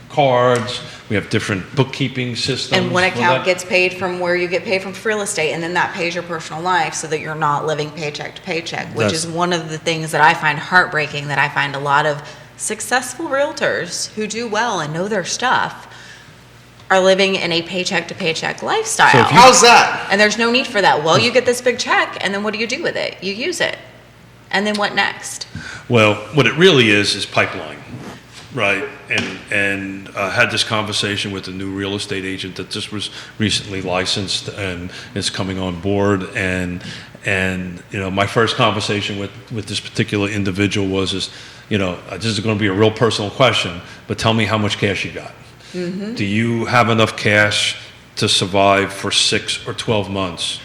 cards, we have different bookkeeping systems. And one account gets paid from where you get paid from real estate, and then that pays your personal life so that you're not living paycheck to paycheck, which is one of the things that I find heartbreaking, that I find a lot of successful realtors who do well and know their stuff are living in a paycheck to paycheck lifestyle. So how's that? And there's no need for that. Well, you get this big check, and then what do you do with it? You use it. And then what next? Well, what it really is pipeline. Right, and had this conversation with a new real estate agent that just was recently licensed and is coming on board. And my first conversation with this particular individual was, this is going to be a real personal question, but tell me how much cash you got. Mm-hmm. Do you have enough cash to survive for 6 or 12 months.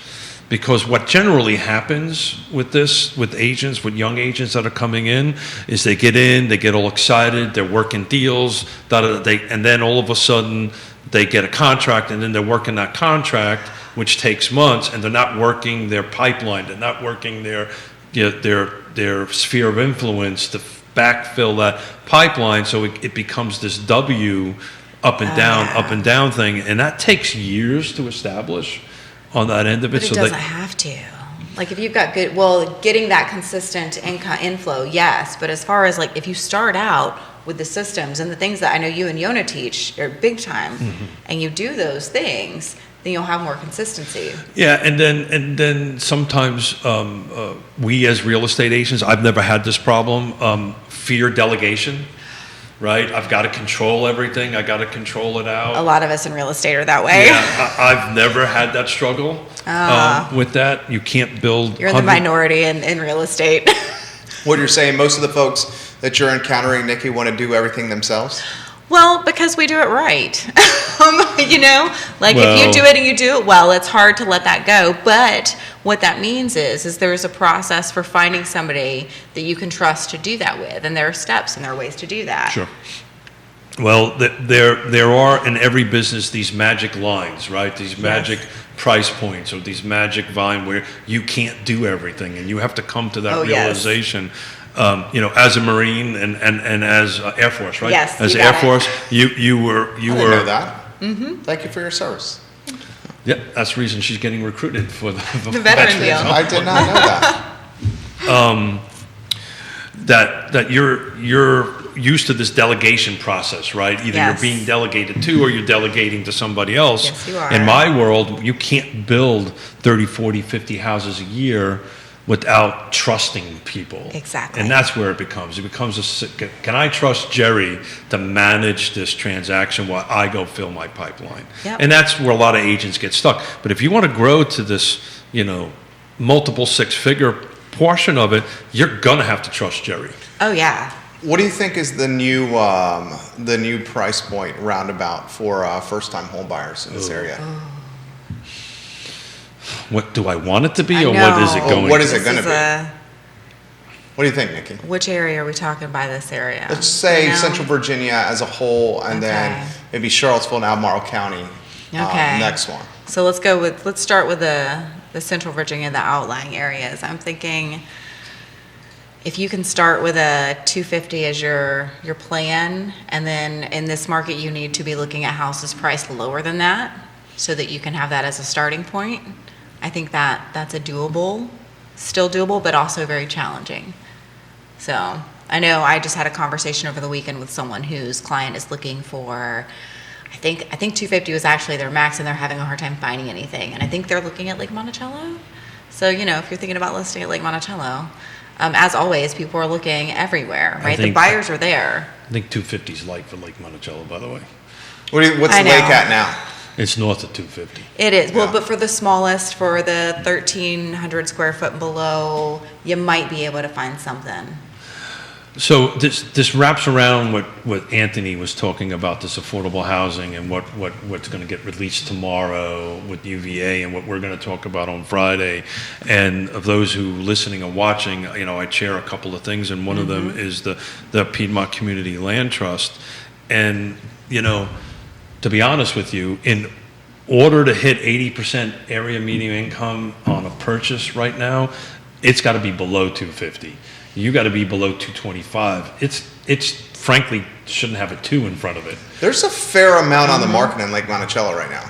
Because what generally happens with this, with agents, with young agents that are coming in, is they get in, they get all excited, they're working deals, and then all of a sudden they get a contract, and then they're working that contract, which takes months, and they're not working their pipeline, they're not working their sphere of influence to backfill that pipeline, so it becomes this W up and down thing, and that takes years to establish on that end of it. But it doesn't have to. Like if you've got getting that consistent income inflow, yes. But as far as like if you start out with the systems and the things that I know you and Yona teach are big time, and you do those things, then you'll have more consistency. Yeah, and then sometimes we as real estate agents, I've never had this problem, fear delegation. Right, I've got to control everything. I got to control it out. A lot of us in real estate are that way. Yeah, I've never had that struggle with that. You can't build. You're in the minority in real estate. What you're saying, most of the folks that you're encountering, Nikki, want to do everything themselves? Well, because we do it right. If you do it and you do it well, it's hard to let that go. But what that means is there's a process for finding somebody that you can trust to do that with. And there are steps and there are ways to do that. Sure. Well, there are in every business these magic lines, right? These magic price points or these magic volume where you can't do everything. And you have to come to that realization. Yes. As a Marine and as Air Force, right? Yes. As Air Force, you were. I didn't know that. Thank you for your service. Yeah, that's the reason she's getting recruited for the veteran deal. I did not know that. That you're used to this delegation process, right? Either you're being delegated to or you're delegating to somebody else. Yes, you are. In my world, you can't build 30, 40, 50 houses a year without trusting people. Exactly. And that's where it becomes can I trust Jerry to manage this transaction while I go fill my pipeline? Yep. And that's where a lot of agents get stuck. But if you want to grow to this, multiple six-figure portion of it, you're gonna have to trust Jerry. Oh yeah. What do you think is the new price point roundabout for first-time home buyers in this area? What do I want it to be, or what is it going to be? What is it going to be? What do you think, Nikki? Which area are we talking by this area? Let's say Central Virginia as a whole, and then maybe Charlottesville and Albemarle County. Next one. So let's start with the Central Virginia, the outlying areas. I'm thinking if you can start with a 250 as your plan, and then in this market you need to be looking at houses priced lower than that, so that you can have that as a starting point. I think that's still doable, but also very challenging. So I know I just had a conversation over the weekend with someone whose client is looking for, I think 250 was actually their max, and they're having a hard time finding anything. And I think they're looking at Lake Monticello. So, if you're thinking about listing at Lake Monticello, as always, people are looking everywhere, right? The buyers are there. I think 250 is light for Lake Monticello, by the way. What's the lake at now? It's north of 250. It is. Well, but for the smallest, for the 1,300 square foot and below, you might be able to find something. So this wraps around what Anthony was talking about, this affordable housing and what's going to get released tomorrow with UVA and what we're going to talk about on Friday. And of those who listening and watching, I chair a couple of things, and one of them is the Piedmont Community Land Trust. And, to be honest with you, in order to hit 80% area median income on a purchase right now, it's got to be below 250. You got to be below 225. It's frankly shouldn't have a 2 in front of it. There's a fair amount on the market in Lake Monticello right now.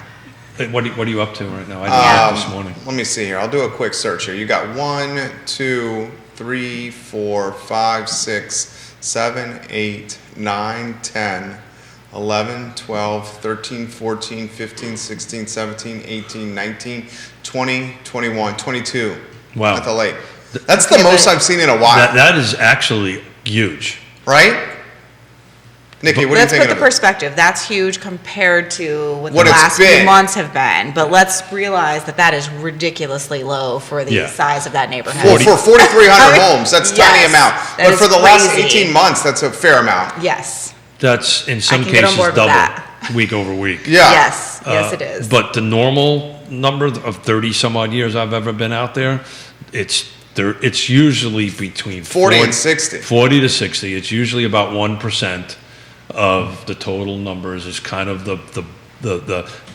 What are you up to right now? I did that this morning. Let me see here. I'll do a quick search here. You got 1, 2, 3, 4, 5, 6, 7, 8, 9, 10, 11, 12, 13, 14, 15, 16, 17, 18, 19, 20, 21, 22 at the lake. That's the most I've seen in a while. That is actually huge. Right? Nikki, what do you think? Let's put the perspective. That's huge compared to what the last few months have been. But let's realize that is ridiculously low for the size of that neighborhood. For 4,300 homes, that's a tiny amount. But for the last 18 months, that's a fair amount. Yes. That's in some cases double week over week. Yeah. Yes. Yes, it is. But the normal number of 30 some odd years I've ever been out there, it's usually between 40 and 60. 40 to 60. It's usually about 1% of the total numbers is kind of the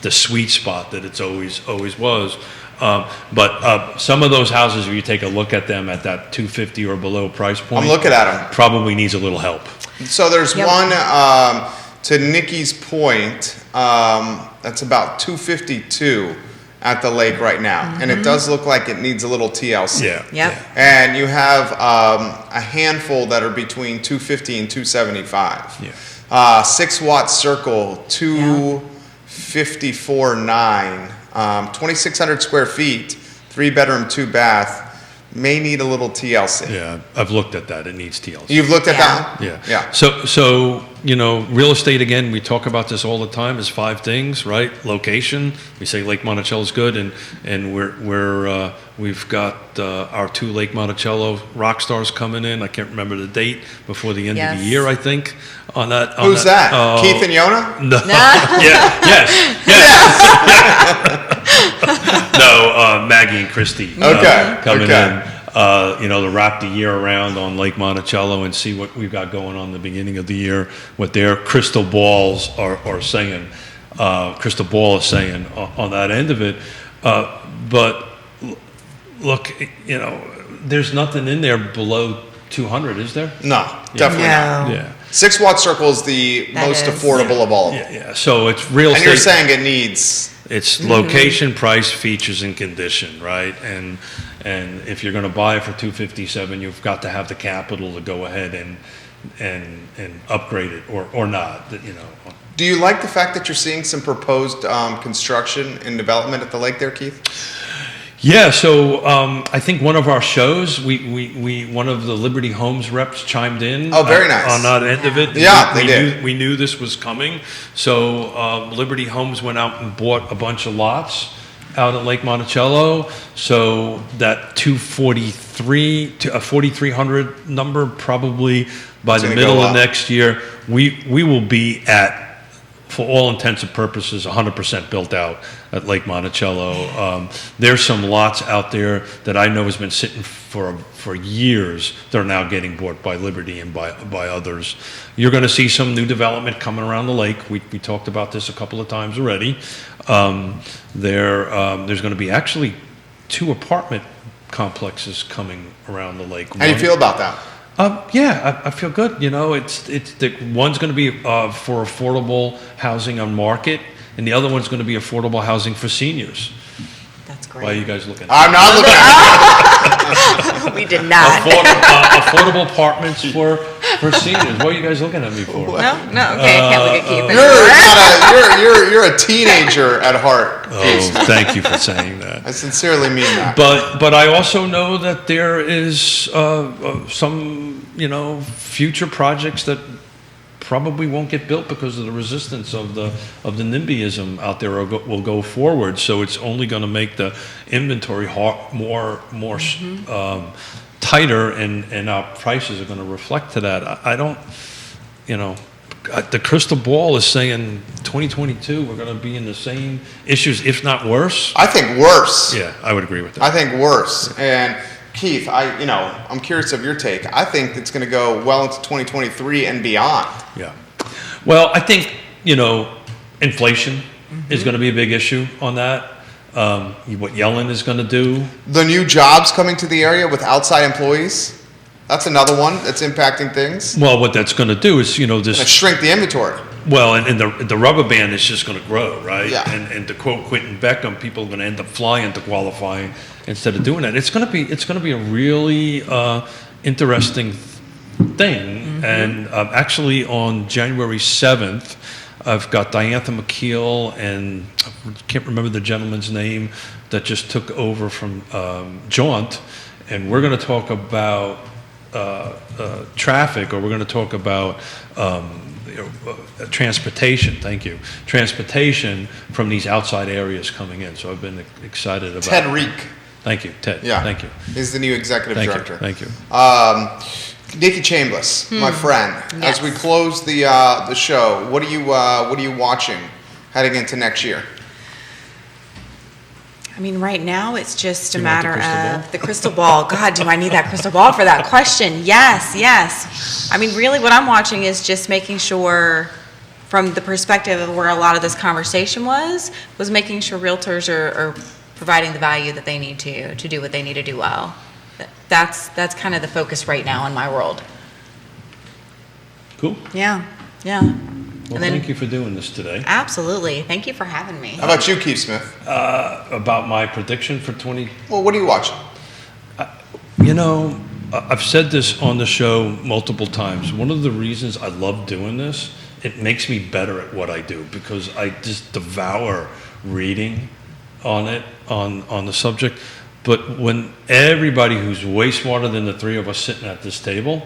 sweet spot that it's always was. But some of those houses, if you take a look at them at that 250 or below price point, I'm looking at them. Probably needs a little help. So there's one, to Nikki's point, that's about 252 at the lake right now. And it does look like it needs a little TLC. Yep. And you have a handful that are between 250 and 275. 6-watt circle, 254.9. 2,600 square feet, 3-bedroom, 2-bath, may need a little TLC. Yeah, I've looked at that. It needs TLC. You've looked at that? Yeah. So real estate, again, we talk about this all the time, is 5 things, right? Location. We say Lake Monticello is good, and we've got our 2 Lake Monticello rock stars coming in. I can't remember the date, before the end of the year, I think, on that. Who's that? Keith and Yona? No. Yes. No, Maggie and Christy coming in. To wrap the year around on Lake Monticello and see what we've got going on the beginning of the year, what their crystal balls are saying. Crystal ball is saying on that end of it. But look, there's nothing in there below 200, is there? No, definitely not. No. Yeah. 6-watt circle is the most affordable of all of them. Yeah. So it's real estate. And you're saying it needs... It's location, price, features, and condition, right? And if you're going to buy it for $257, you've got to have the capital to go ahead and upgrade it, or not. Do you like the fact that you're seeing some proposed construction and development at the lake there, Keith? Yeah, so I think one of our shows, one of the Liberty Homes reps chimed in. Oh, very nice. On that end of it. Yeah, they did. We knew this was coming. So Liberty Homes went out and bought a bunch of lots out at Lake Monticello. So that 243 to a 4,300 number, probably by the middle of next year, we will be at, for all intents and purposes, 100% built out at Lake Monticello. There's some lots out there that I know has been sitting for years. They're now getting bought by Liberty and by others. You're going to see some new development coming around the lake. We talked about this a couple of times already. There's going to be actually 2 apartment complexes coming around the lake. How do you feel about that? Yeah, I feel good. It's the one's going to be for affordable housing on market, and the other one's going to be affordable housing for seniors. That's great. Why are you guys looking? I'm not looking at it. We did not. Affordable apartments for seniors. What are you guys looking at me for? No, okay, I can't look at Keith. You're a teenager at heart. Oh, thank you for saying that. I sincerely mean that. But I also know that there is some future projects that probably won't get built because of the resistance of the NIMBYism out there will go forward. So it's only going to make the inventory more tighter, and our prices are going to reflect to that. I don't, the crystal ball is saying 2022 we're going to be in the same issues, if not worse. I think worse. Yeah, I would agree with that. I think worse. And Keith, I'm curious of your take. I think it's going to go well into 2023 and beyond. Yeah. Well, I think, inflation is going to be a big issue on that. What Yellen is going to do. The new jobs coming to the area with outside employees. That's another one that's impacting things. Well, what that's going to do is, this... It's going to shrink the inventory. Well, and the rubber band is just going to grow, right? Yeah. And to quote Quentin Beckham, people are going to end up flying to qualifying instead of doing that. It's going to be a really interesting thing. Mm-hmm. And actually, on January 7th, I've got Diantha McKeel and I can't remember the gentleman's name that just took over from Jaunt, and we're going to talk about traffic, or we're going to talk about transportation. Thank you. Transportation from these outside areas coming in. So I've been excited about Ted Reek. Thank you, Ted. Yeah. Thank you. He's the new executive director. Thank you. Nikki Chambless, my friend. Yes. As we close the show, what are you watching heading into next year? I mean, right now, it's just a You want the matter crystal of the crystal ball. God, do I need that crystal ball for that question? Yes, yes. I mean, really, what I'm watching is just making sure, from the perspective of where a lot of this conversation was making sure realtors are providing the value that they need to do what they need to do well. That's kind of the focus right now in my world. Cool. Yeah, yeah. Well, thank you for doing this today. Absolutely. Thank you for having me. How about you, Keith Smith? About my prediction for 20. Well, what are you watching? You know, I've said this on the show multiple times. One of the reasons I love doing this, it makes me better at what I do because I just devour reading on it, on the subject. But when everybody who's way smarter than the three of us sitting at this table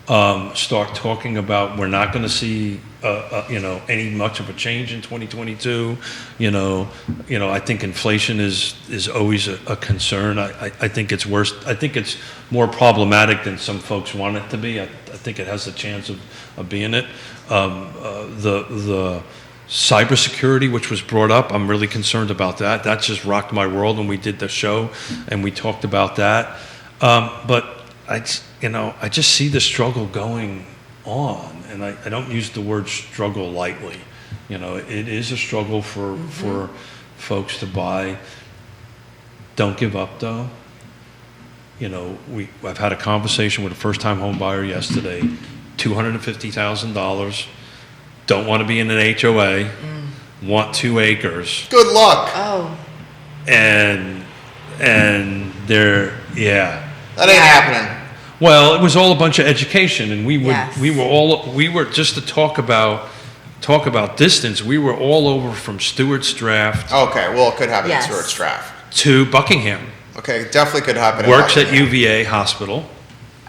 start talking about we're not going to see any much of a change in 2022, I think inflation is always a concern. I think it's worse. I think it's more problematic than some folks want it to be. I think it has a chance of being it. The cybersecurity, which was brought up, I'm really concerned about that. That just rocked my world when we did the show and we talked about that. But I just see the struggle going on, and I don't use the word struggle lightly. It is a struggle for folks to buy. Don't give up, though. I've had a conversation with a first-time home buyer yesterday, $250,000, don't want to be in an HOA, want 2 acres. Good luck. Oh. And they're, yeah. That ain't happening. Well, it was all a bunch of education, and we Yes. were just to talk about distance. We were all over from Stewart's Draft Okay, well, it could happen Yes. in Stewart's Draft. to Buckingham. Okay, definitely could happen. Works at Buckingham. UVA Hospital,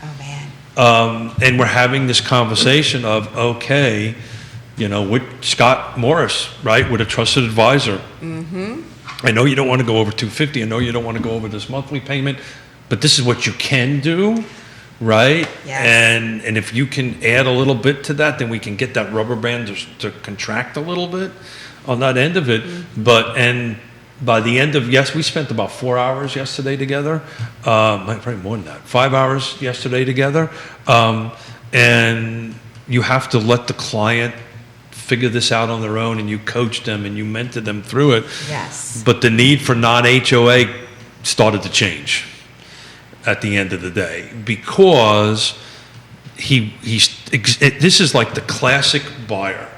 Oh, man. and we're having this conversation of with Scott Morris, right, with a trusted advisor. Mm-hmm. I know you don't want to go over 250. I know you don't want to go over this monthly payment, but this is what you can do. Right? Yes. And if you can add a little bit to that, then we can get that rubber band to contract a little bit on that end of it. Mm-hmm. And by the end of, we spent about 4 hours yesterday together. Probably more than that. 5 hours yesterday together. And you have to let the client figure this out on their own, and you coach them and you mentor them through it. Yes. But the need for non-HOA started to change at the end of the day, because this is like the classic buyer.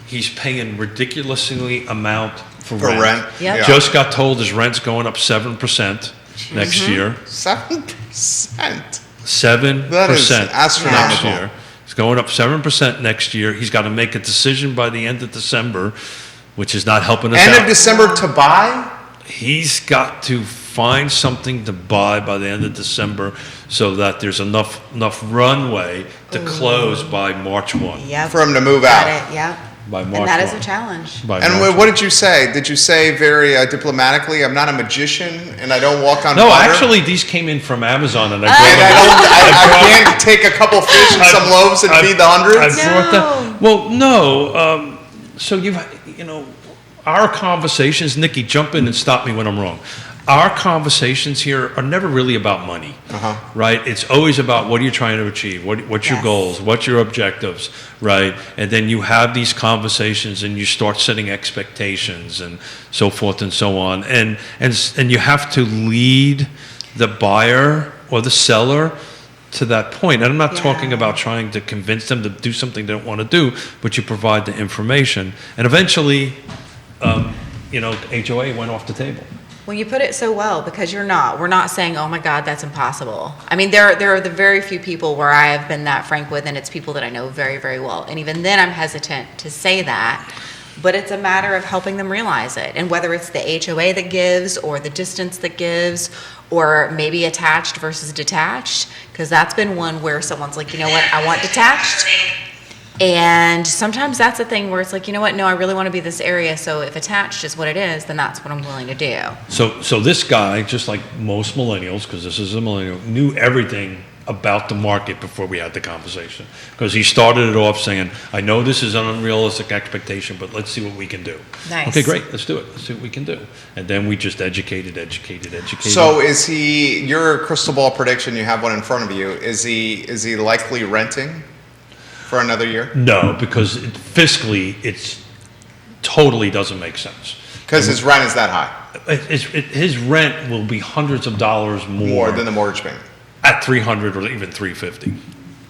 He's paying ridiculously amount for rent. Yep. Yeah. Just got told his rent's going up 7% next year. 7%. 7% That is next astronomical. year. It's going up 7% next year. He's got to make a decision by the end of December, which is not helping us out. End of December to buy? He's got to find something to buy by the end of December so that there's enough runway to close by March 1. Yep. For him to move Got out. it, yep. By March And that is 1. a challenge. By And March what did you say? Did you say very diplomatically, I'm not a magician and I don't walk on No, water? actually, these came in from Amazon, and And I can't take a couple fish and some loaves and feed the hundreds? I brought that. Well, no. So our conversations, Nikki, jump in and stop me when I'm wrong. Our conversations here are never really about money, right? It's always about what are you trying to achieve? What's your Yes. goals? What's your objectives, right? And then you have these conversations and you start setting expectations and so forth and so on. And you have to lead the buyer or the seller to that point. And I'm not talking about trying to convince them to do something they don't want to do, but you provide the information. And eventually, HOA went off the table. Well, you put it so well, because we're not saying, oh my God, that's impossible. I mean, there are the very few people where I have been that frank with, and it's people that I know very, very well. And even then I'm hesitant to say that, but it's a matter of helping them realize it. And whether it's the HOA that gives, or the distance that gives, or maybe attached versus detached, because that's been one where someone's like, you know what, I want detached. And sometimes that's a thing where it's like, you know what, no, I really want to be this area, so if attached is what it is, then that's what I'm willing to do. So this guy, just like most millennials, because this is a millennial, knew everything about the market before we had the conversation. Because he started it off saying, I know this is an unrealistic expectation, but let's see what we can do. Nice. Okay, great, let's do it. Let's see what we can do. And then we just educated. So is he, your crystal ball prediction, you have one in front of you, is he likely renting for another year? No, because fiscally, it's totally doesn't make sense. Because his rent is that high? His rent will be hundreds of dollars more than the mortgage payment. At $300 or even $350.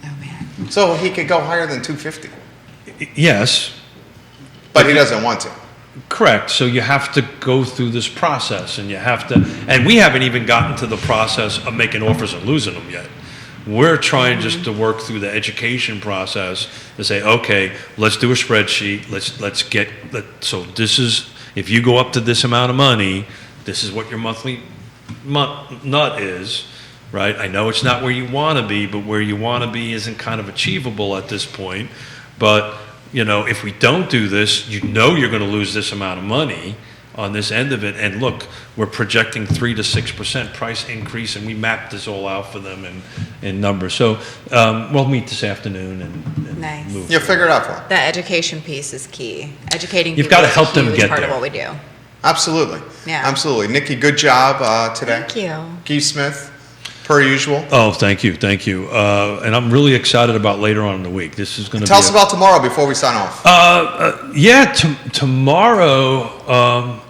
Oh, man. So he could go higher than $250. Yes. But he doesn't want to. Correct. So you have to go through this process, and you have to, and we haven't even gotten to the process of making offers and losing them yet. We're trying just to work through the education process to say, okay, let's do a spreadsheet. So this is, if you go up to this amount of money, this is what your monthly nut is, right? I know it's not where you want to be, but where you want to be isn't kind of achievable at this point. But, if we don't do this, you're going to lose this amount of money on this end of it. And look, we're projecting 3 to 6% price increase, and we mapped this all out for them in numbers. So we'll meet this afternoon and nice. Move. You'll figure it out for them. The education piece is key. Educating You've people got to help them is get part there. of what we do. Absolutely. Yeah. Absolutely. Nikki, good job today. Thank you. Keith Smith, per usual. Oh, thank you. And I'm really excited about later on in the week. This is going to Tell us about tomorrow before we sign off. Tomorrow,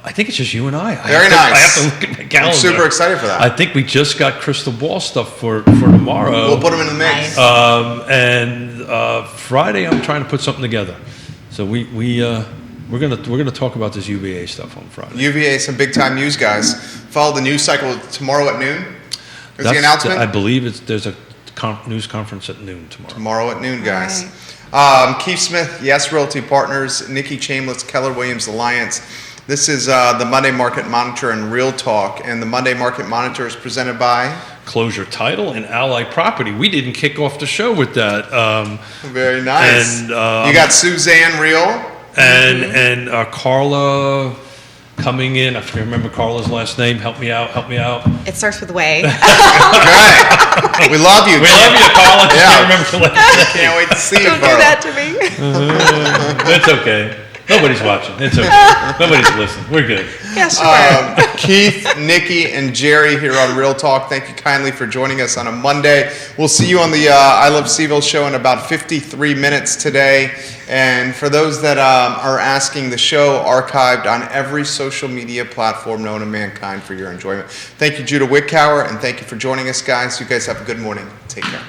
I think it's just you and I. Very nice. I have to look at my calendar. I'm super excited for that. I think we just got crystal ball stuff for tomorrow. We'll put them in the mix. Nice. Friday, I'm trying to put something together. So we're gonna talk about this UVA stuff on Friday. UVA, some big time news, guys. Follow the news cycle tomorrow at noon. Is the announcement? I believe there's a news conference at noon tomorrow. Tomorrow at noon, guys. Right. Keith Smith, Yes Realty Partners, Nikki Chambless, Keller Williams Alliance. This is the Monday Market Monitor and Real Talk, and the Monday Market Monitor is presented by Closure Title and Ally Property. We didn't kick off the show with that. Very nice. And you got Suzanne Real and Carla coming in. I can't remember Carla's last name. Help me out. It starts with way. Okay. We love you. We love you, Carla. I Yeah. can't remember the last name. Can't wait to see you, Don't do Carla. that to me. It's okay. Nobody's watching. It's okay. Nobody's listening. We're good. Yeah, sure. Keith, Nikki, and Jerry here on Real Talk. Thank you kindly for joining us on a Monday. We'll see you on the I Love CVille show in about 53 minutes today. And for those that are asking, the show archived on every social media platform known to mankind for your enjoyment. Thank you, Judah Wickower, and thank you for joining us, guys. You guys have a good morning. Take care.